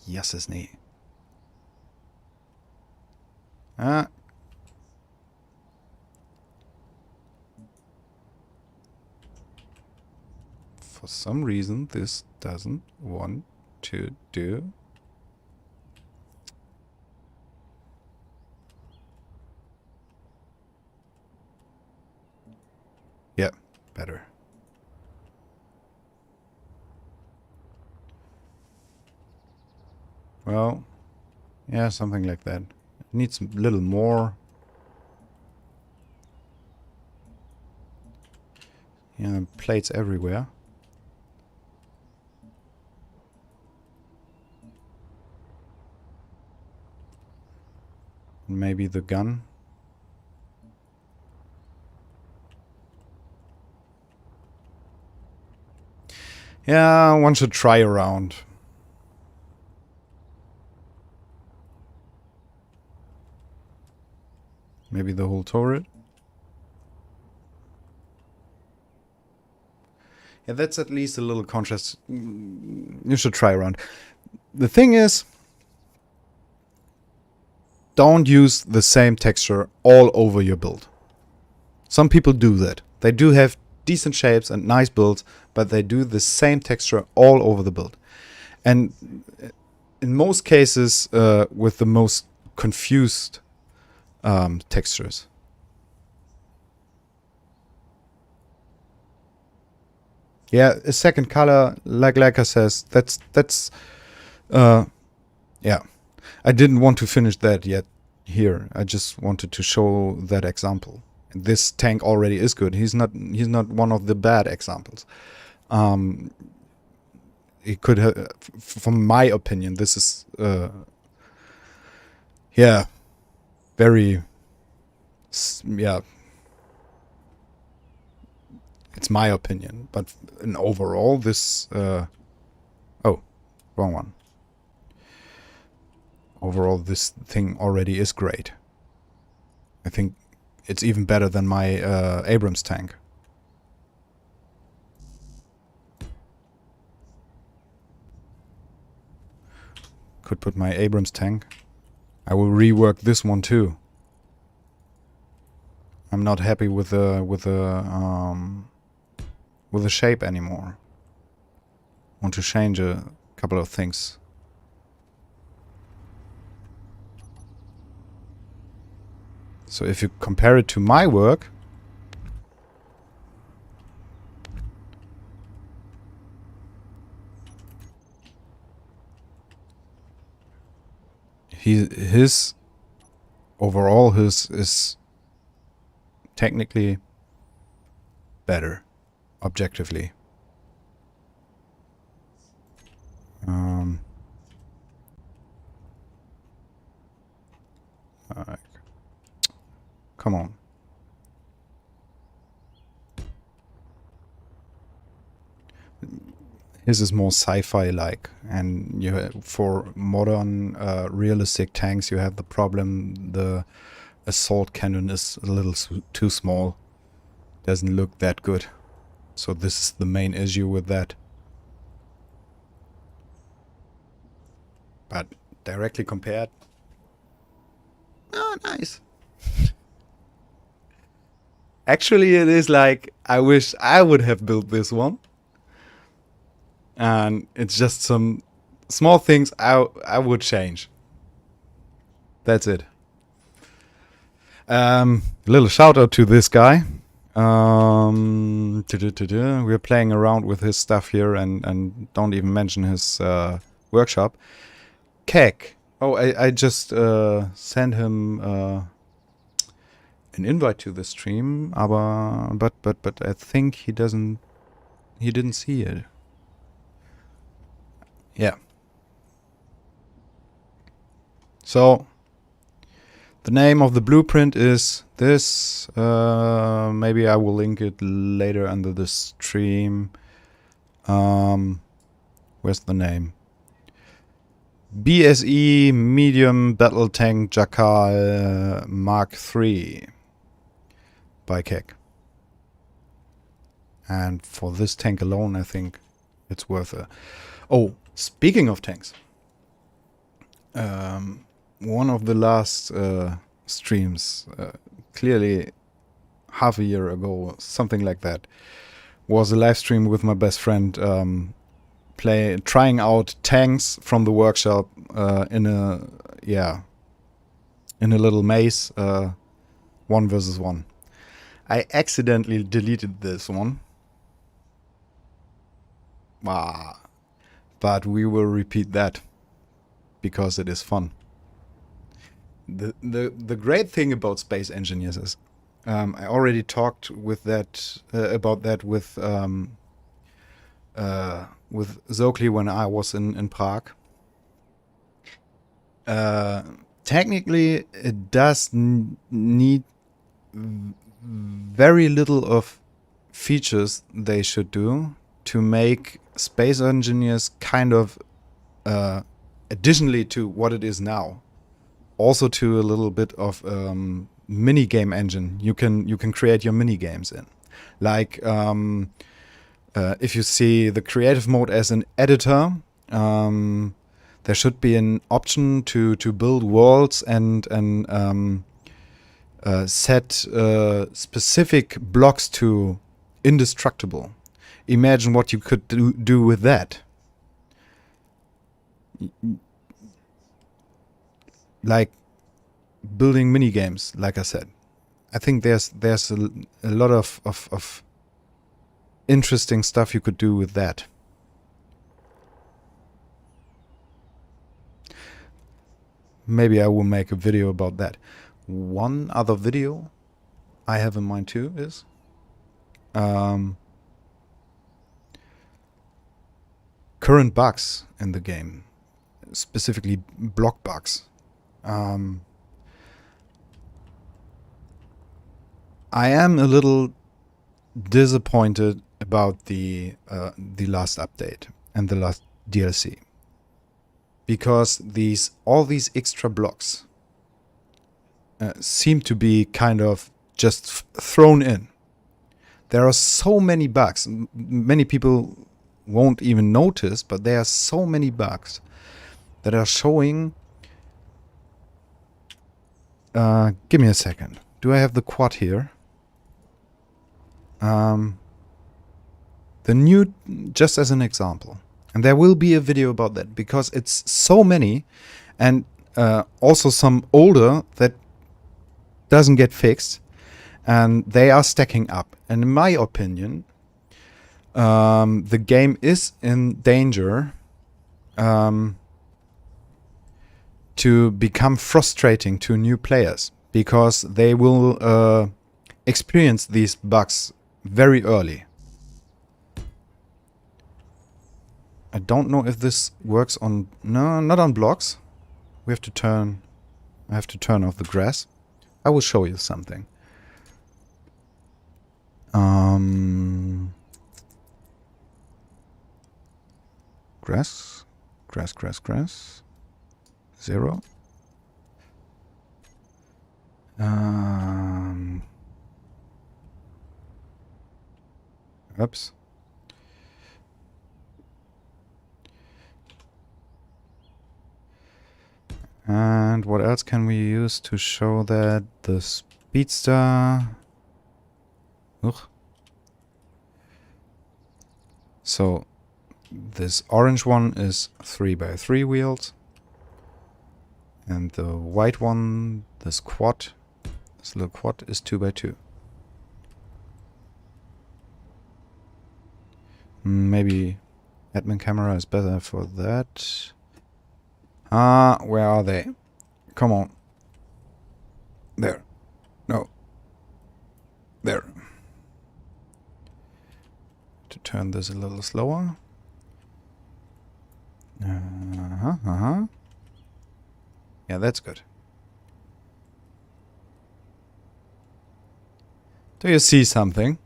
[SPEAKER 1] Yes, nee. For some reason, this doesn't want to do. Yeah, better. Well, yeah, something like that. It needs a little more. Yeah, plates everywhere. Maybe the gun. Yeah, one should try around. Maybe the whole turret. Yeah, that's at least a little contrast. You should try around. The thing is, don't use the same texture all over your build. Some people do that. They do have decent shapes and nice builds, but they do the same texture all over the build. And in most cases, with the most confused textures. Yeah, a second color, like Leica says, that's yeah. I didn't want to finish that yet here. I just wanted to show that example. This tank already is good. He's not one of the bad examples. He could have, from my opinion, this is yeah, very yeah. It's my opinion, but in overall, this oh, wrong one. Overall, this thing already is great. I think it's even better than my Abrams tank. Could put my Abrams tank. I will rework this one too. I'm not happy with the shape anymore. Want to change a couple of things. So if you compare it to my work, his overall is technically better, objectively. Come on. His is more sci-fi like, and you have, for modern realistic tanks, you have the problem the assault cannon is a little too small. Doesn't look that good. So this is the main issue with that. But directly compared, oh, nice. Actually, it is like, I wish I would have built this one. And it's just some small things I would change. That's it. Little shout out to this guy. We're playing around with his stuff here and don't even mention his workshop. Kek. Oh, I just sent him an invite to the stream, but I think he didn't see it. Yeah. So the name of the blueprint is this. Maybe I will link it later under the stream. Where's the name? BSE Medium Battle Tank Jackal Mark III by Kek. And for this tank alone, I think it's worth it. Oh, speaking of tanks, one of the last streams, clearly half a year ago, something like that, was a live stream with my best friend, trying out tanks from the workshop in a little maze, 1 versus 1. I accidentally deleted this one. But we will repeat that because it is fun. The great thing about space engineers is I already talked with that about that with Zokli when I was in Prague. Technically, it does need very little of features they should do to make space engineers kind of additionally to what it is now, also to a little bit of mini game engine you can create your mini games in, like if you see the creative mode as an editor, there should be an option to build worlds and set specific blocks to indestructible. Imagine what you could do with that. Like, building mini games, like I said. I think there's a lot of interesting stuff you could do with that. Maybe I will make a video about that. One other video I have in mind too is current bugs in the game, specifically block bugs. I am a little disappointed about the last update and the last DLC, because all these extra blocks seem to be kind of just thrown in. There are so many bugs. Many people won't even notice, but there are so many bugs that are showing. Give me a second. Do I have the quad here? The new, just as an example, and there will be a video about that, because it's so many, and also some older that doesn't get fixed, and they are stacking up. And in my opinion, the game is in danger to become frustrating to new players, because they will experience these bugs very early. I don't know if this works on... No, not on blocks. We have to turn... I have to turn off the grass. I will show you something. Grass. Grass, grass, grass. 0. Oops. And what else can we use to show that? The speedster. Ugh. So this orange one is 3x3 wheels, and the white one, this little quad, is 2x2. Maybe admin camera is better for that. Where are they? Come on. There. No. There. To turn this a little slower. Yeah, that's good. Do you see something?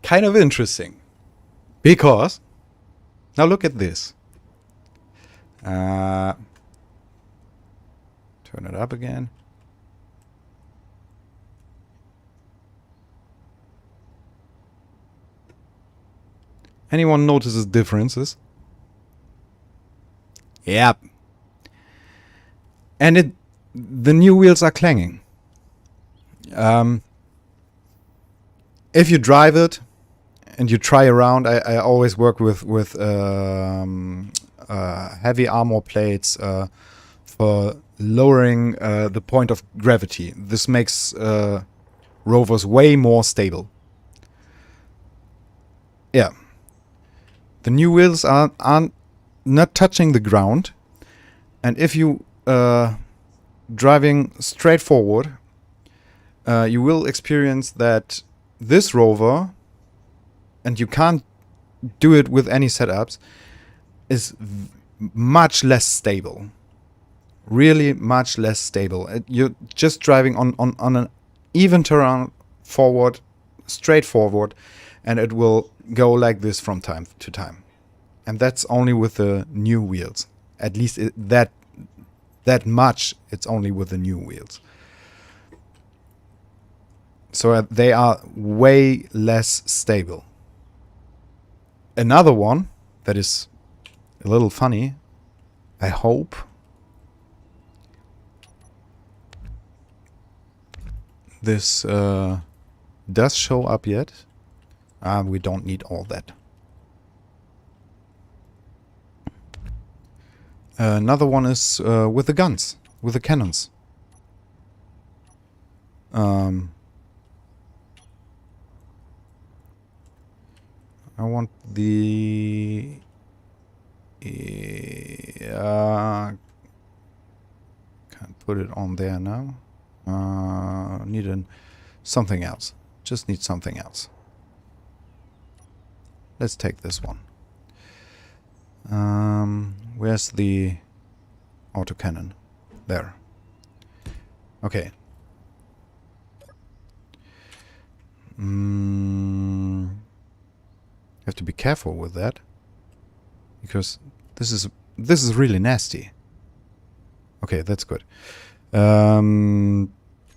[SPEAKER 1] Kind of interesting. Because, now look at this. Turn it up again. Anyone notices differences? Yep. And the new wheels are clanging. If you drive it and you try around, I always work with heavy armor plates for lowering the point of gravity. This makes rovers way more stable. Yeah. The new wheels are not touching the ground, and if you driving straight forward, you will experience that this rover, and you can't do it with any setups, is much less stable. Really much less stable. You're just driving on an even terrain forward, straight forward, and it will go like this from time to time. And that's only with the new wheels. At least that much, it's only with the new wheels. So they are way less stable. Another one that is a little funny, I hope. This does show up yet. We don't need all that. Another one is with the guns, with the cannons. I want the... can't put it on there now. Need something else. Just need something else. Let's take this one. Where's the autocannon? There. Okay. Have to be careful with that, because this is really nasty. Okay, that's good.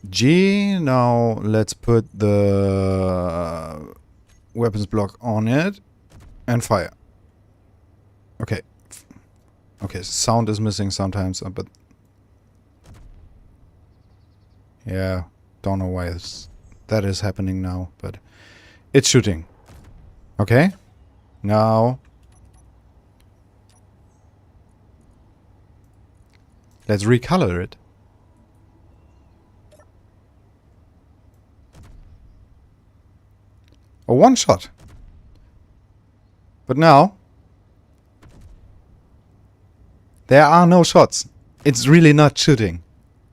[SPEAKER 1] G. Now let's put the weapons block on it and fire. Okay. Okay, sound is missing sometimes, but yeah, don't know why that is happening now, but it's shooting. Okay, now let's recolor it. A one shot. But now there are no shots. It's really not shooting.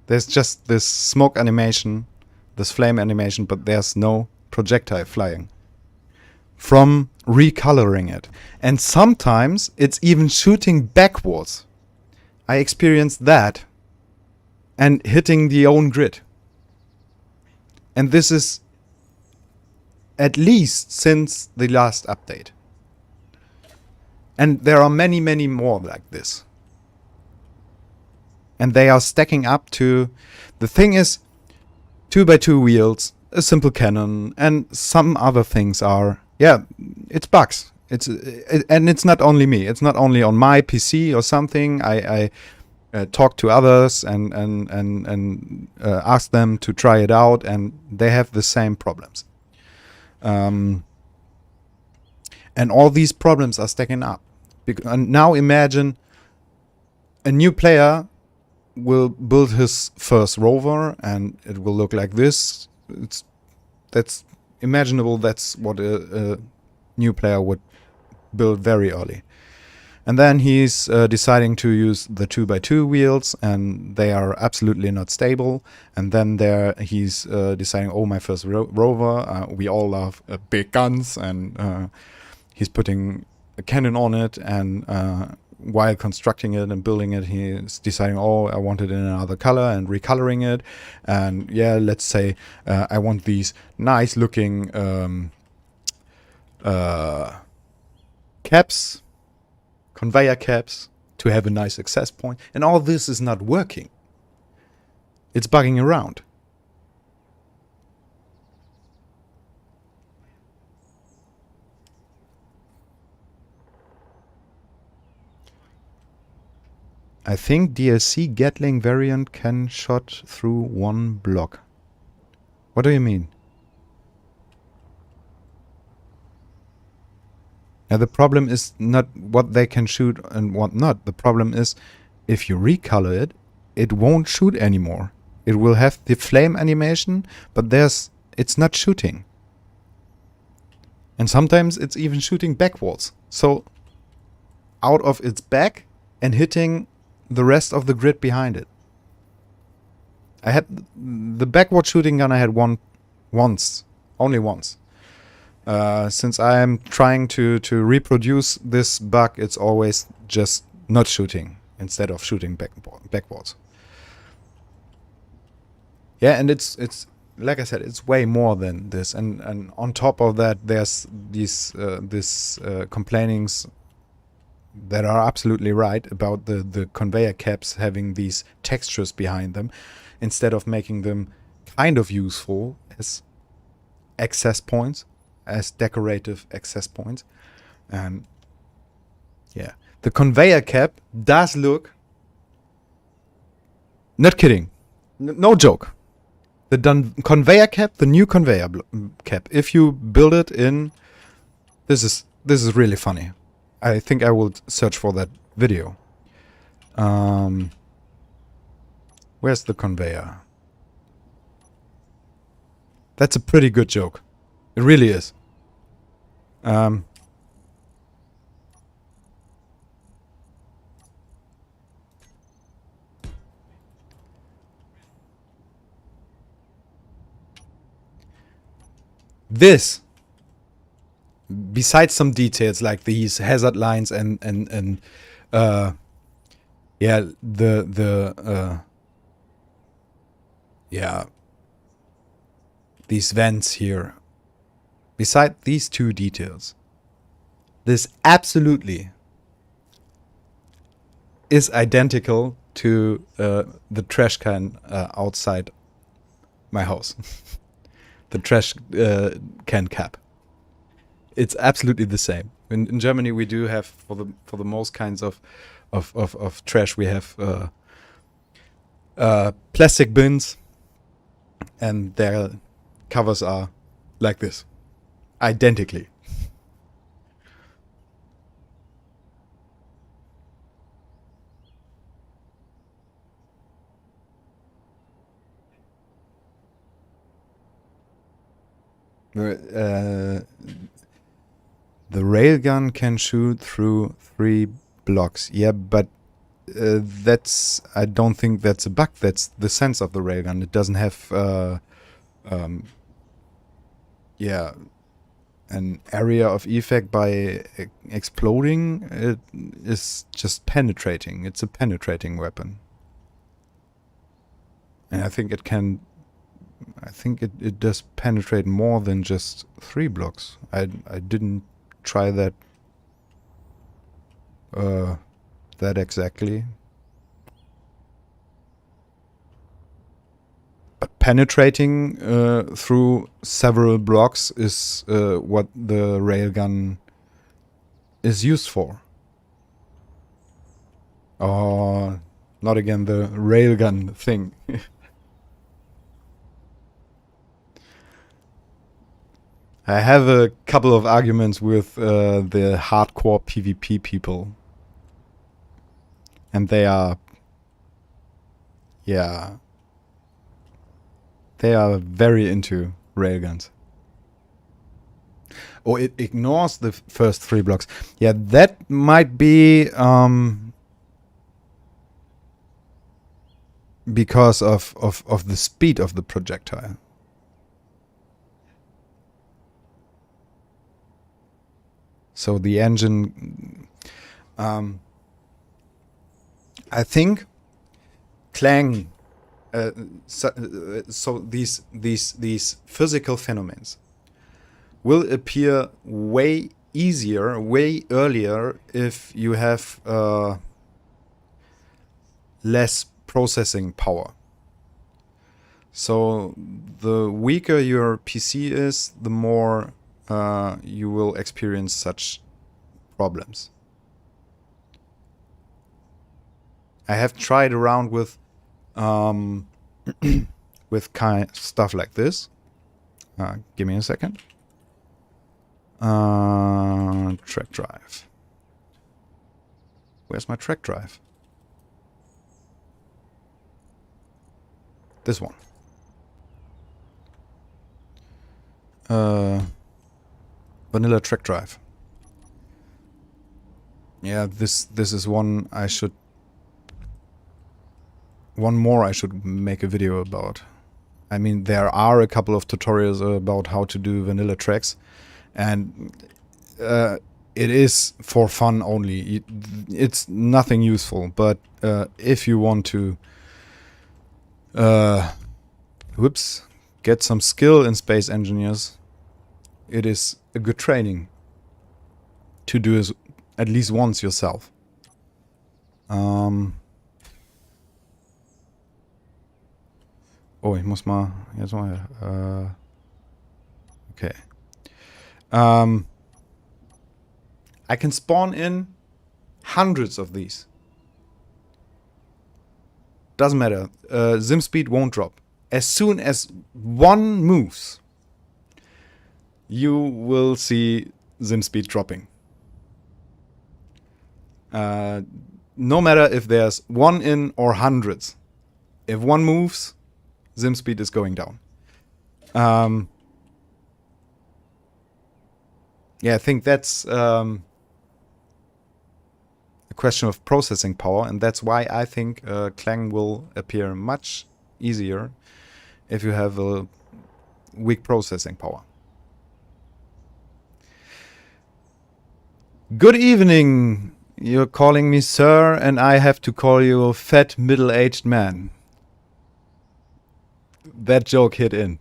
[SPEAKER 1] There's just this smoke animation, this flame animation, but there's no projectile flying from recoloring it. And sometimes it's even shooting backwards. I experienced that and hitting the own grid. And this is at least since the last update. And there are many, many more like this. And they are stacking up to... The thing is, 2x2 wheels, a simple cannon, and some other things are... Yeah, it's bugs. And it's not only me. It's not only on my PC or something. I talk to others and ask them to try it out, and they have the same problems. And all these problems are stacking up. And now imagine a new player will build his first rover, and it will look like this. That's imaginable. That's what a new player would build very early. And then he's deciding to use the 2x2 wheels, and they are absolutely not stable. And then he's deciding, oh, my first rover. We all love big guns, and he's putting a cannon on it, and while constructing it and building it, he's deciding, oh, I want it in another color, and recoloring it. And yeah, let's say I want these nice looking caps, conveyor caps, to have a nice access point. And all this is not working. It's bugging around. I think DLC Gatling variant can shot through one block. What do you mean? Now the problem is not what they can shoot and what not. The problem is if you recolor it, it won't shoot anymore. It will have the flame animation, but it's not shooting. And sometimes it's even shooting backwards. So out of its back and hitting the rest of the grid behind it. I had the backward shooting gun I had only once. Since I am trying to reproduce this bug, it's always just not shooting instead of shooting backwards. Yeah, and it's like I said, it's way more than this. And on top of that, there's these complainings that are absolutely right about the conveyor caps having these textures behind them, instead of making them kind of useful as access points, as decorative access points. And yeah, the conveyor cap does look, not kidding, no joke, The conveyor cap, the new conveyor cap. If you build it in, this is really funny. I think I will search for that video. Where's the conveyor? That's a pretty good joke. It really is. This, besides some details like these hazard lines and yeah, yeah, these vents here. Beside these two details, this absolutely is identical to the trash can outside my house. The trash can cap. It's absolutely the same. In Germany, we do have for the most kinds of trash, we have plastic bins, and their covers are like this, identically. The railgun can shoot through 3 blocks. Yeah, but that's... I don't think that's a bug. That's the sense of the railgun. It doesn't have... yeah, an area of effect by exploding. It is just penetrating. It's a penetrating weapon. And I think it can... I think it does penetrate more than just 3 blocks. I didn't try that that exactly. But penetrating through several blocks is what the railgun is used for. Oh, not again the railgun thing. I have a couple of arguments with the hardcore PvP people. And they are... yeah. They are very into railguns. Oh, it ignores the first 3 blocks. Yeah, that might be because of the speed of the projectile. So the engine, I think, clang. So these physical phenomena will appear way easier, way earlier if you have less processing power. So the weaker your PC is, the more you will experience such problems. I have tried around with stuff like this. Give me a second. Track drive. Where's my track drive? This one. Vanilla track drive. Yeah, this is one I should... one more I should make a video about. I mean, there are a couple of tutorials about how to do vanilla tracks, and it is for fun only. It's nothing useful, but if you want to get some skill in Space Engineers, it is a good training to do it at least once yourself. Oh, ich muss mal... Jetzt mal... okay. I can spawn in hundreds of these. Doesn't matter. Sim speed won't drop. as soon as one moves, you will see sim speed dropping. No matter if there's one in or hundreds. If one moves, sim speed is going down. Yeah, I think that's a question of processing power, and that's why I think Clang will appear much easier if you have a weak processing power. Good evening. You're calling me sir, and I have to call you a fat middle-aged man. That joke hit in.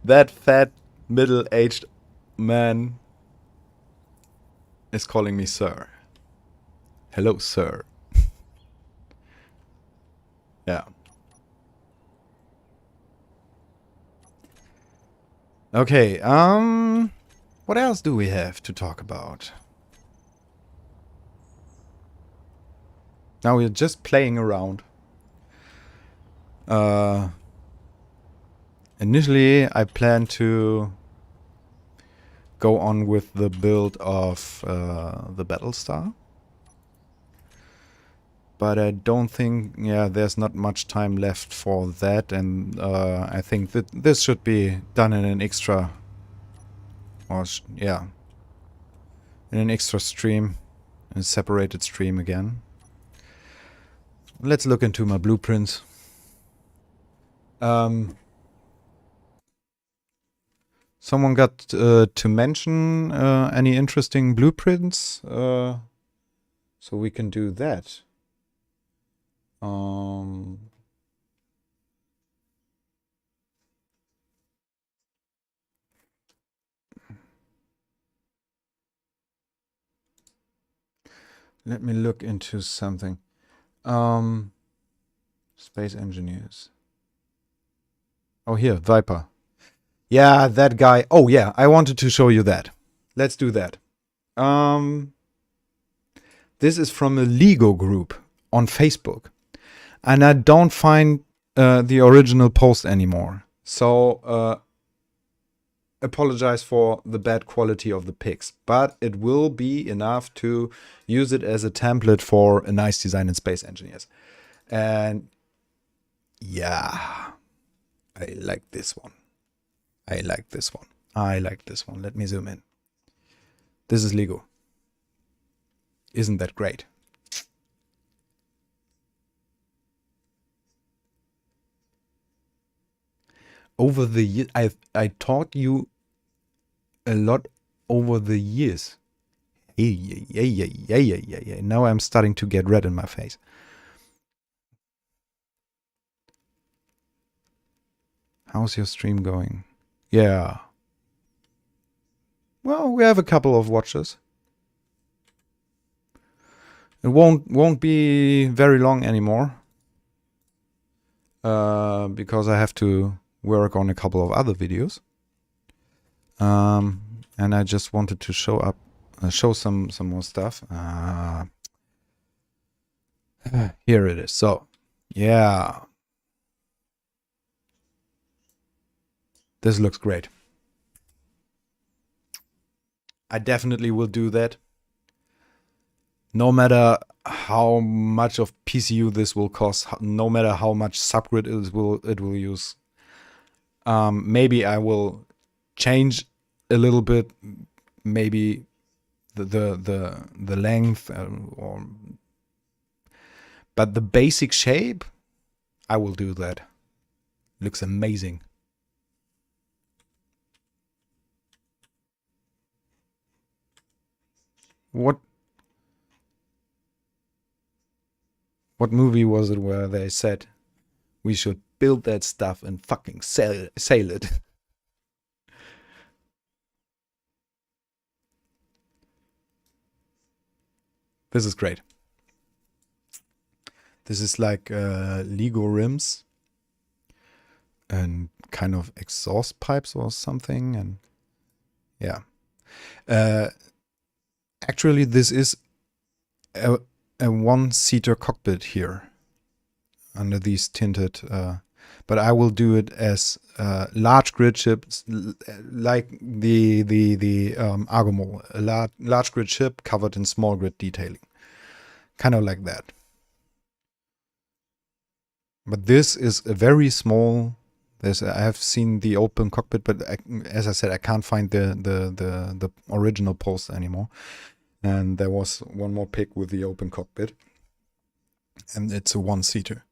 [SPEAKER 1] That fat middle-aged man is calling me sir. Hello, sir. Yeah. Okay, what else do we have to talk about? Now we're just playing around. Initially, I plan to go on with the build of the Battlestar. But I don't think, yeah, there's not much time left for that, and I think that this should be done in an extra, or yeah, in an extra stream, a separated stream again. Let's look into my blueprints. Someone got to mention any interesting blueprints, so we can do that. Let me look into something. Space engineers. Oh, here, Viper. Yeah, that guy. Oh, yeah, I wanted to show you that. Let's do that. This is from a Lego group on Facebook. And I don't find the original post anymore. So, apologize for the bad quality of the pics. But it will be enough to use it as a template for a nice design in Space Engineers. And yeah, I like this one. I like this one. I like this one. Let me zoom in. This is Lego. Isn't that great? Over the years, I taught you a lot over the years. Yeah. Now I'm starting to get red in my face. How's your stream going? Yeah. Well, we have a couple of watchers. It won't be very long anymore. Because I have to work on a couple of other videos. And I just wanted to show some more stuff. Here it is. So, yeah. This looks great. I definitely will do that. No matter how much of PCU this will cost, no matter how much subgrid it will use. Maybe I will change a little bit, maybe the length, but the basic shape, I will do that. Looks amazing. What movie was it where they said we should build that stuff and fucking sail it? This is great. This is like Lego rims and kind of exhaust pipes or something, and yeah. Actually, this is a one-seater cockpit here under these tinted, but I will do it as large grid ships, like the Argomol, a large grid ship covered in small grid detailing, kind of like that. But this is a very small. I have seen the open cockpit, but as I said, I can't find the original post anymore. And there was one more pic with the open cockpit, and it's a one-seater.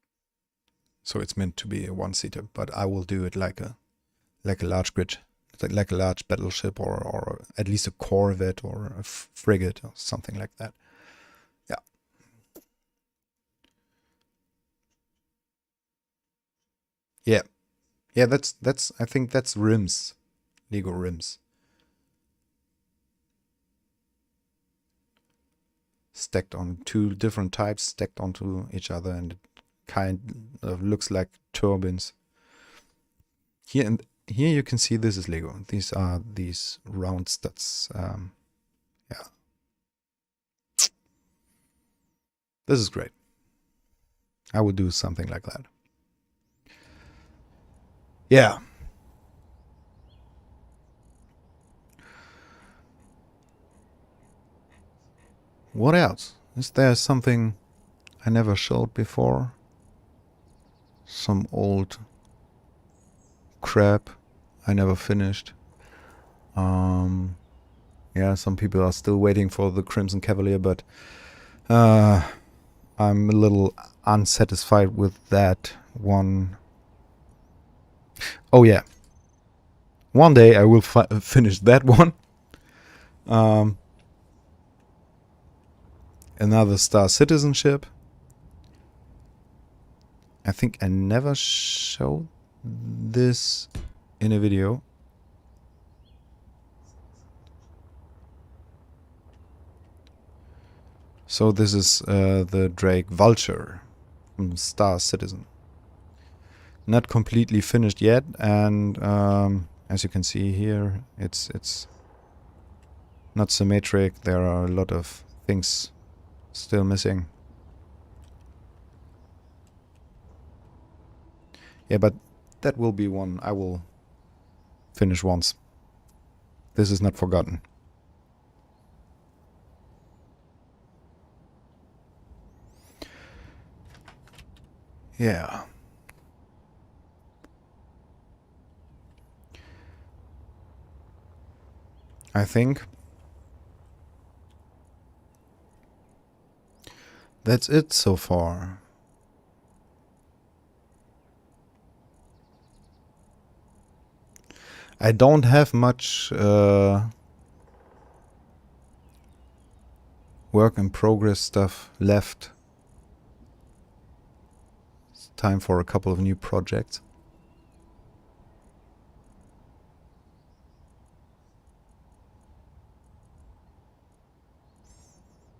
[SPEAKER 1] So it's meant to be a one-seater, but I will do it like a large grid, like a large battleship, or at least a corvette or a frigate or something like that. Yeah. Yeah. Yeah, that's I think that's rims. Lego rims. Stacked on two different types, stacked onto each other, and it kind of looks like turbines. Here you can see this is Lego. These are these round studs. Yeah. This is great. I would do something like that. Yeah. What else? Is there something I never showed before? Some old crap I never finished. Yeah, some people are still waiting for the Crimson Cavalier, but I'm a little unsatisfied with that one. Oh yeah. One day I will finish that one. Another Star Citizenship. I think I never showed this in a video. So this is the Drake Vulture from Star Citizen. Not completely finished yet, and as you can see here, it's not symmetric. There are a lot of things still missing. Yeah, but that will be one I will finish once. This is not forgotten. Yeah. I think that's it so far. I don't have much work in progress stuff left. It's time for a couple of new projects.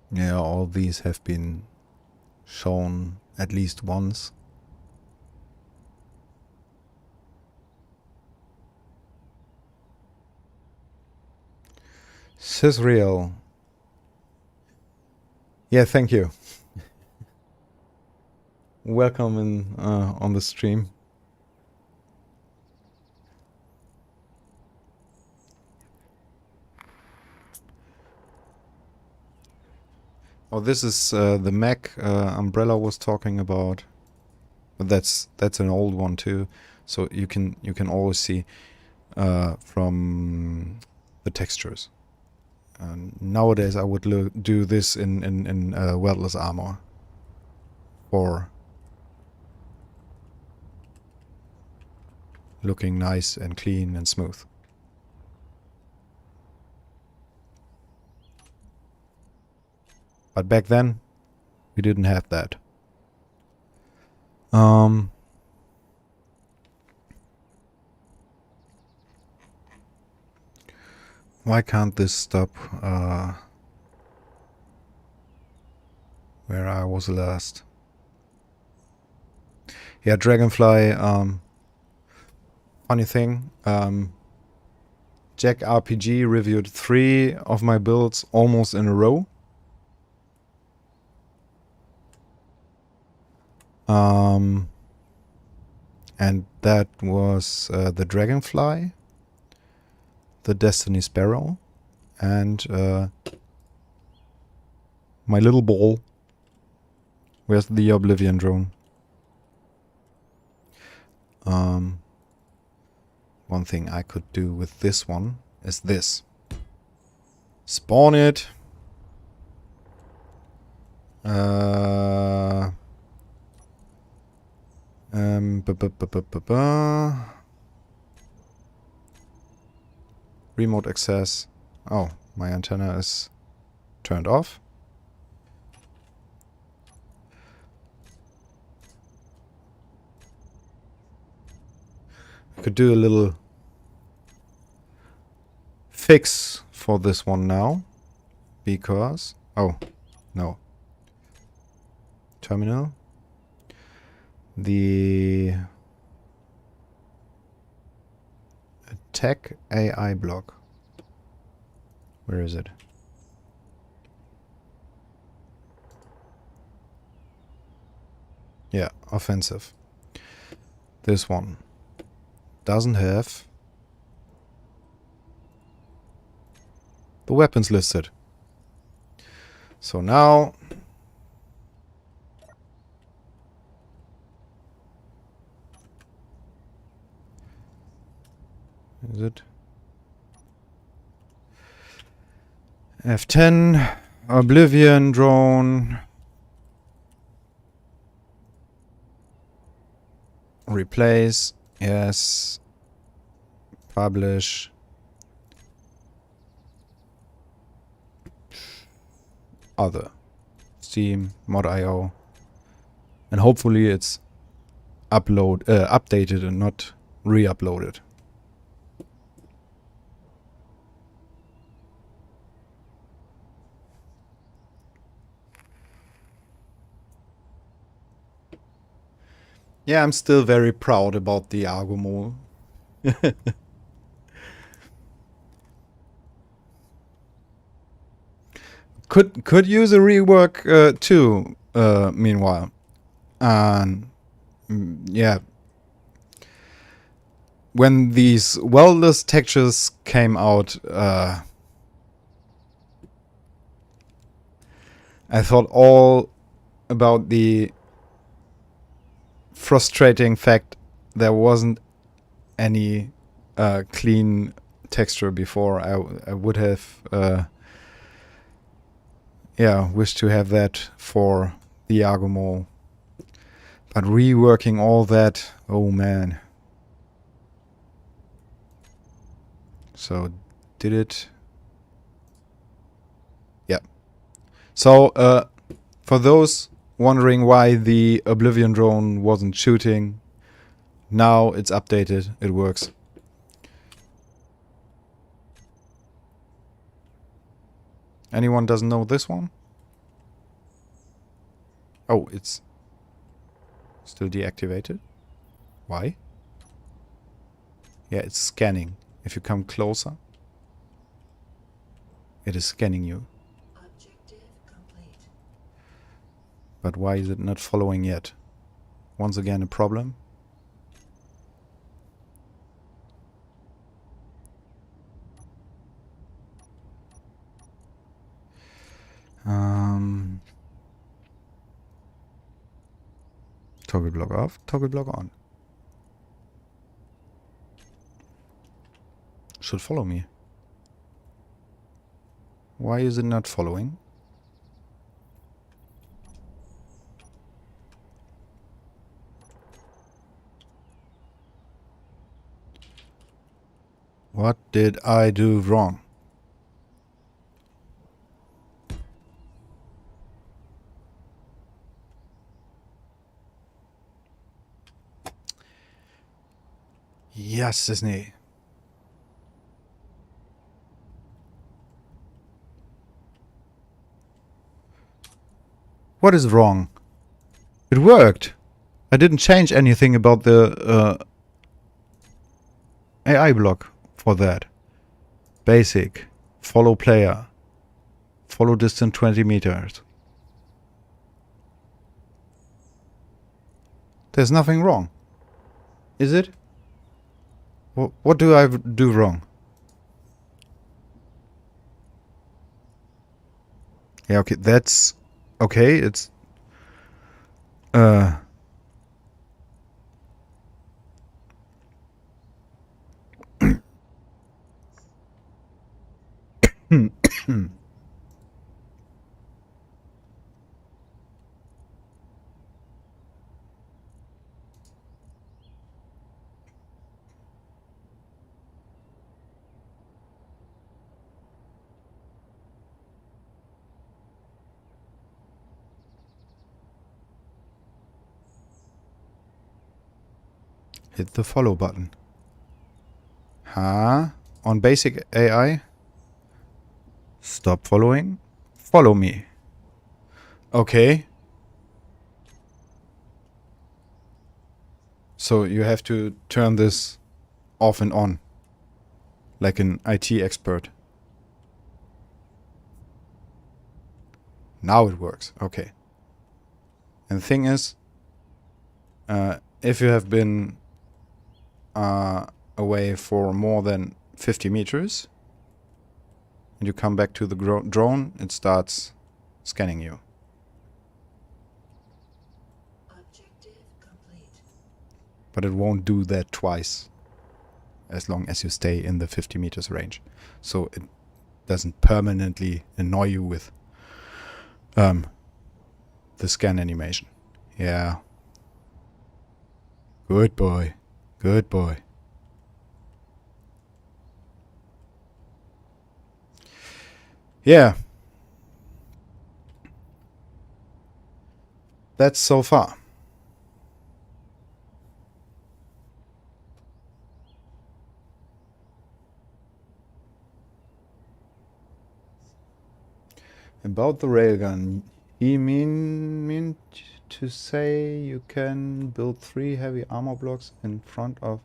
[SPEAKER 1] Yeah, all these have been shown at least once. Sisreal. Yeah, thank you. Welcome in on the stream. Oh, this is the Mac umbrella was talking about. But that's an old one too, so you can always see from the textures. Nowadays, I would do this in weltless armor for looking nice and clean and smooth. But back then, we didn't have that. Why can't this stop where I was last? Yeah, Dragonfly, funny thing, Jack RPG reviewed 3 of my builds almost in a row. And that was the Dragonfly, the Destiny Sparrow, and my little ball. Where's the Oblivion drone? One thing I could do with this one is this. Spawn it. Remote access. Oh, my antenna is turned off. I could do a little fix for this one now, because... Oh, no. Terminal. The attack AI block. Where is it? Yeah, offensive. This one doesn't have the weapons listed. So now is it F10 Oblivion drone, replace, yes, publish, other, Steam, mod.io, and hopefully it's updated and not re-uploaded. Yeah, I'm still very proud about the Argomol. Could use a rework too, meanwhile. Yeah. When these well-less textures came out, I thought all about the frustrating fact there wasn't any clean texture before. I would have yeah, wished to have that for the Argomol. But reworking all that, oh man. So did it? Yeah. So for those wondering why the Oblivion drone wasn't shooting, now it's updated, it works. Anyone doesn't know this one? Oh, it's still deactivated. Why? Yeah, it's scanning. If you come closer, it is scanning you. But why is it not following yet? Once again, a problem. Toggle block off, toggle block on. Should follow me. Why is it not following? What did I do wrong? Jasne. What is wrong? It worked. I didn't change anything about the AI block for that. Basic. Follow player. Follow distance 20 meters. There's nothing wrong. Is it? What do I do wrong? Yeah, okay, that's... Okay, it's... Hit the follow button. Huh? On basic AI? Stop following. Follow me. Okay. So you have to turn this off and on. Like an IT expert. Now it works. Okay. And the thing is, if you have been away for more than 50 meters and you come back to the drone, it starts scanning you.
[SPEAKER 2] Objective complete.
[SPEAKER 1] But it won't do that twice as long as you stay in the 50 meters range. So it doesn't permanently annoy you with the scan animation. Yeah. Good boy. Good boy. Yeah. That's so far. About the railgun, he meant to say you can build 3 heavy armor blocks in front of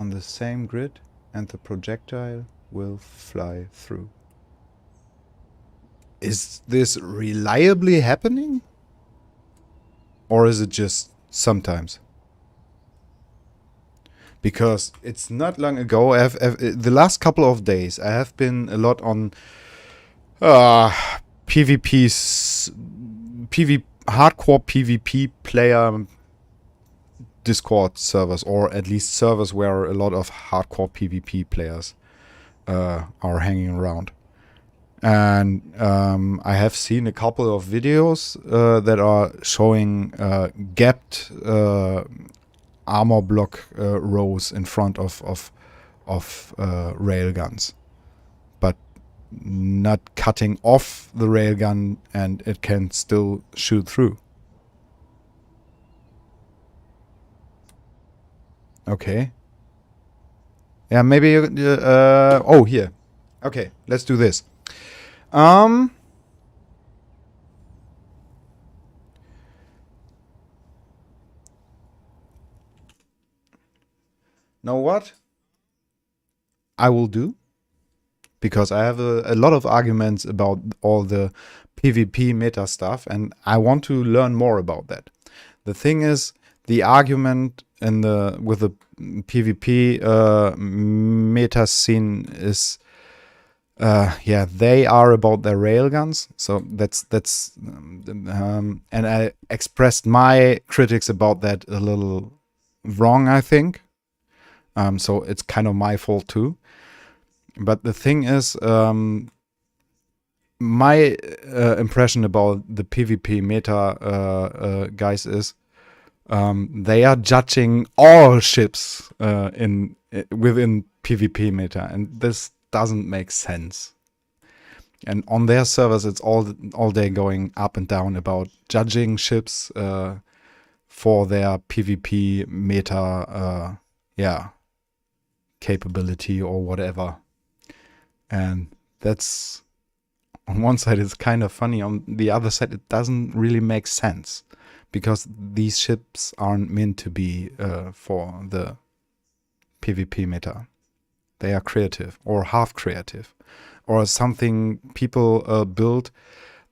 [SPEAKER 1] on the same grid and the projectile will fly through. Is this reliably happening? Or is it just sometimes? Because it's not long ago, the last couple of days, I have been a lot on hardcore PvP player Discord servers, or at least servers where a lot of hardcore PvP players are hanging around. And I have seen a couple of videos that are showing gapped armor block rows in front of railguns, but not cutting off the railgun, and it can still shoot through. Okay. Yeah, maybe. Oh, here. Okay, let's do this. Know what I will do? Because I have a lot of arguments about all the PvP meta stuff, and I want to learn more about that. The thing is, the argument with the PvP meta scene is, yeah, they are about their railguns. So that's and I expressed my critics about that a little wrong, I think. So it's kind of my fault too. But the thing is, my impression about the PvP meta guys is they are judging all ships within PvP meta, and this doesn't make sense. And on their servers, it's all day going up and down about judging ships for their PvP meta, yeah, capability or whatever. And that's, on one side, it's kind of funny. On the other side, it doesn't really make sense, because these ships aren't meant to be for the PvP meta. They are creative, or half creative, or something people build.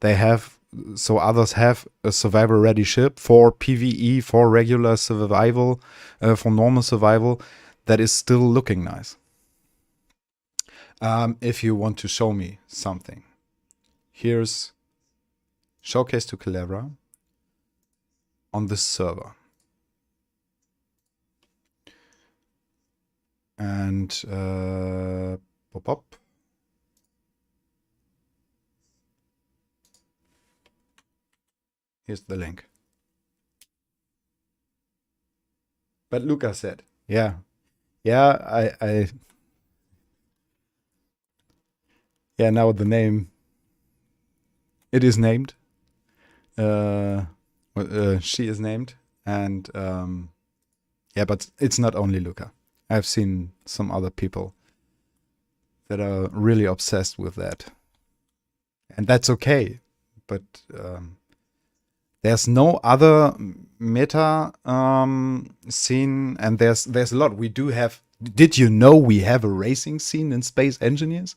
[SPEAKER 1] They have so others have a survival ready ship for PvE, for regular survival, for normal survival, that is still looking nice. If you want to show me something, here's showcase to Kelevra on this server. And pop up. Here's the link. But Luca said, yeah, I yeah, now the name, it is named. She is named, and yeah, but it's not only Luca. I've seen some other people that are really obsessed with that, and that's okay. But there's no other meta scene, and there's a lot. We do have. Did you know we have a racing scene in Space Engineers?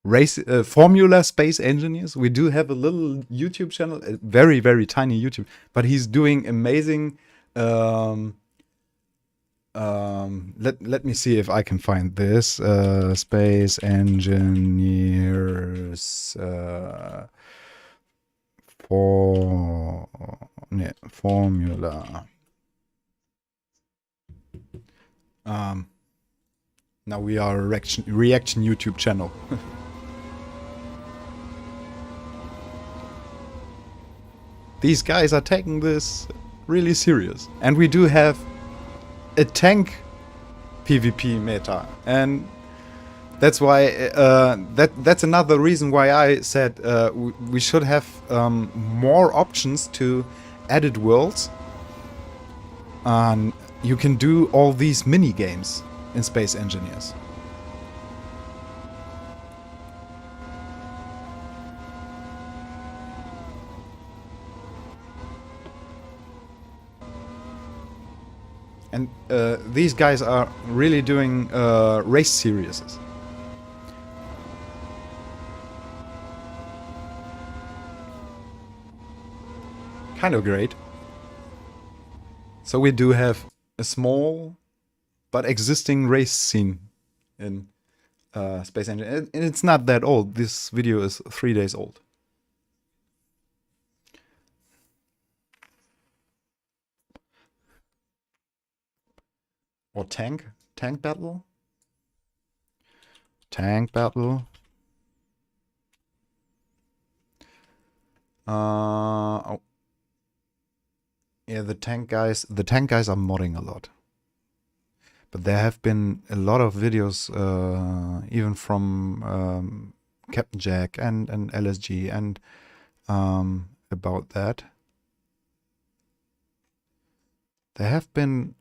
[SPEAKER 1] Formula Space Engineers. We do have a little YouTube channel, a very, very tiny YouTube, but he's doing amazing. Let me see if I can find this. Space Engineers Formula. Now we are a reaction YouTube channel. These guys are taking this really serious. And we do have a tank PvP meta. And that's why, that's another reason why I said we should have more options to edit worlds. And you can do all these mini games in Space Engineers. And these guys are really doing race series. Kind of great. So we do have a small but existing race scene in Space Engine. And it's not that old. This video is 3 days old. Or tank battle. Tank battle. Oh. Yeah, the tank guys are modding a lot. But there have been a lot of videos, even from Captain Jack and LSG and about that. There have been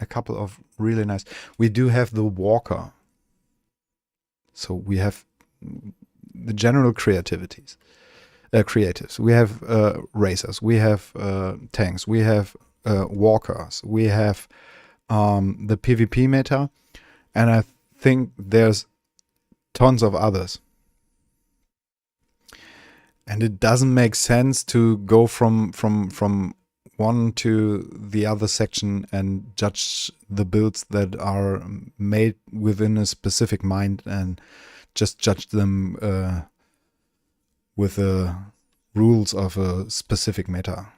[SPEAKER 1] a couple of really nice. We do have the Walker. So we have the general creatives. We have racers. We have tanks. We have walkers. We have the PvP meta, and I think there's tons of others. And it doesn't make sense to go from one to the other section and judge the builds that are made within a specific mind and just judge them with the rules of a specific meta,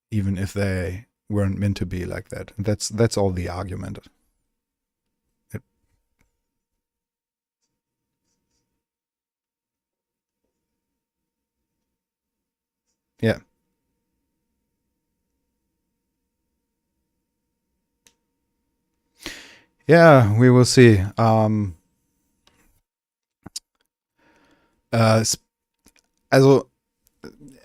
[SPEAKER 1] even if they weren't meant to be like that. That's all the argument. Yeah. Yeah, we will see. Also,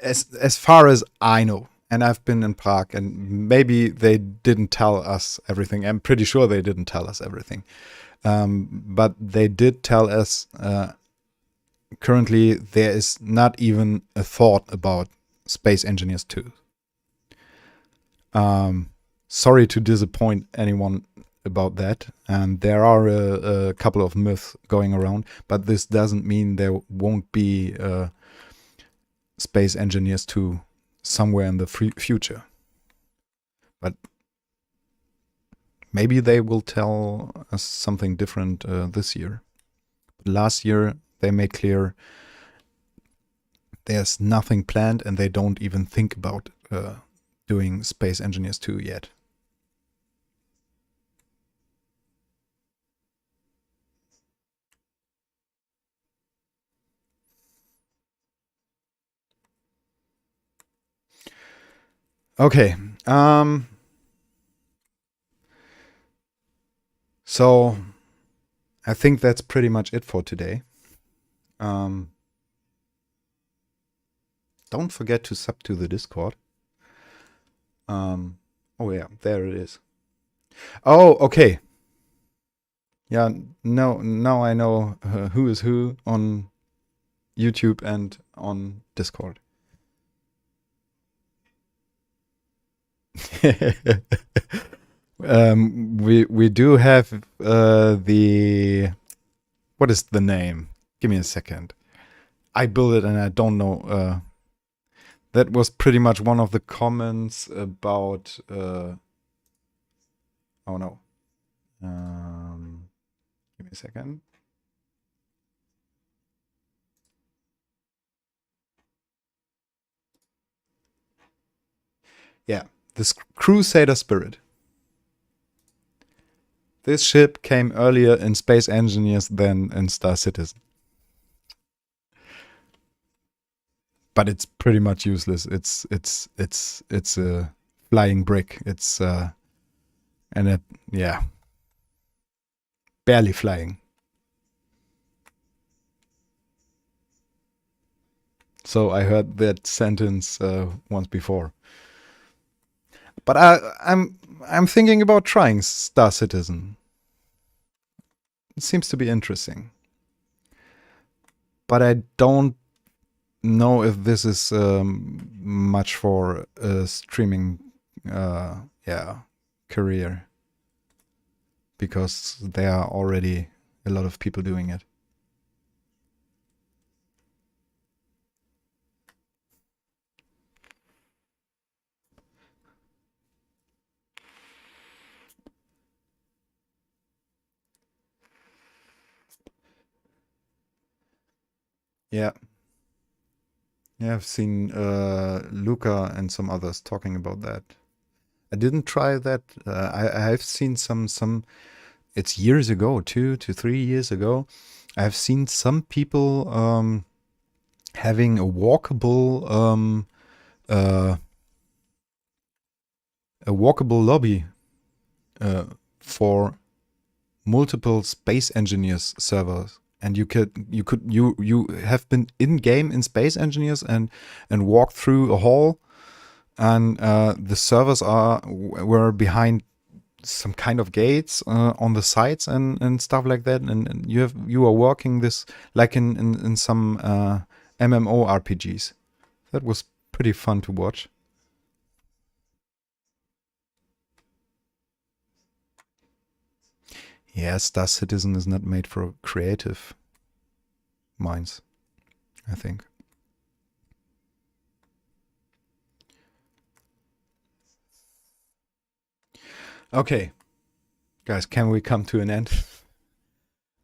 [SPEAKER 1] as far as I know, and I've been in Prague, and maybe they didn't tell us everything. I'm pretty sure they didn't tell us everything. But they did tell us currently there is not even a thought about Space Engineers 2. Sorry to disappoint anyone about that, and there are a couple of myths going around, but this doesn't mean there won't be Space Engineers 2 somewhere in the future. But maybe they will tell us something different this year. Last year, they made clear there's nothing planned and they don't even think about doing Space Engineers 2 yet. Okay. So I think that's pretty much it for today. Don't forget to sub to the Discord. Oh yeah, there it is. Oh, okay. Yeah, no, now I know who is who on YouTube and on Discord. We do have the, what is the name? Give me a second. I built it and I don't know. That was pretty much one of the comments about. Oh no. Give me a second. Yeah, this Crusader Spirit. This ship came earlier in Space Engineers than in Star Citizen. But it's pretty much useless. It's a flying brick. It's and it, yeah, barely flying. So I heard that sentence once before. But I'm thinking about trying Star Citizen. It seems to be interesting. But I don't know if this is much for a streaming career. Because there are already a lot of people doing it. Yeah. Yeah, I've seen Luca and some others talking about that. I didn't try that. I've seen some. It's years ago, 2 to 3 years ago. I've seen some people having a walkable lobby for multiple Space Engineers servers. And you have been in game in Space Engineers and walked through a hall, and the servers were behind some kind of gates on the sides and stuff like that, and you are working this like in some MMO RPGs. That was pretty fun to watch. Yeah, Star Citizen is not made for creative minds, I think. Okay, guys, can we come to an end?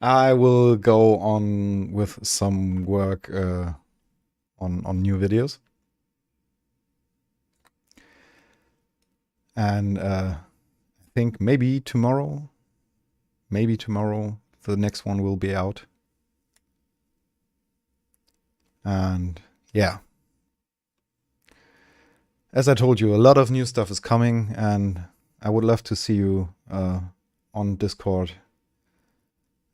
[SPEAKER 1] I will go on with some work on new videos. And I think maybe tomorrow the next one will be out. And yeah, as I told you, a lot of new stuff is coming, and I would love to see you on Discord.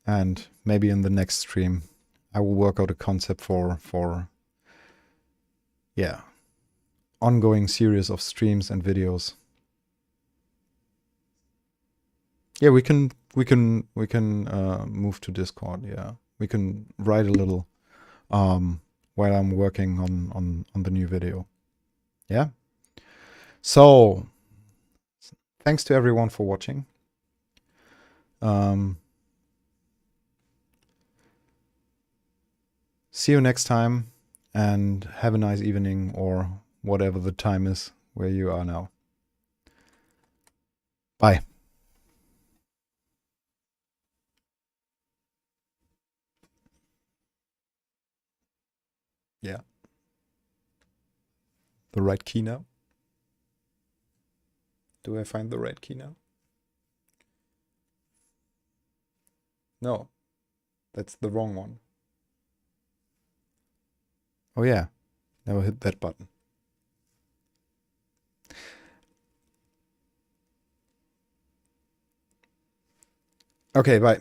[SPEAKER 1] And maybe in the next stream, I will work out a concept for ongoing series of streams and videos. Yeah, we can move to Discord. Yeah, we can write a little while I'm working on the new video. Yeah. So thanks to everyone for watching. See you next time. and have a nice evening or whatever the time is where you are now. Bye. Yeah. The right key now? Do I find the right key now? No. That's the wrong one. Oh yeah. Never hit that button. Okay, bye.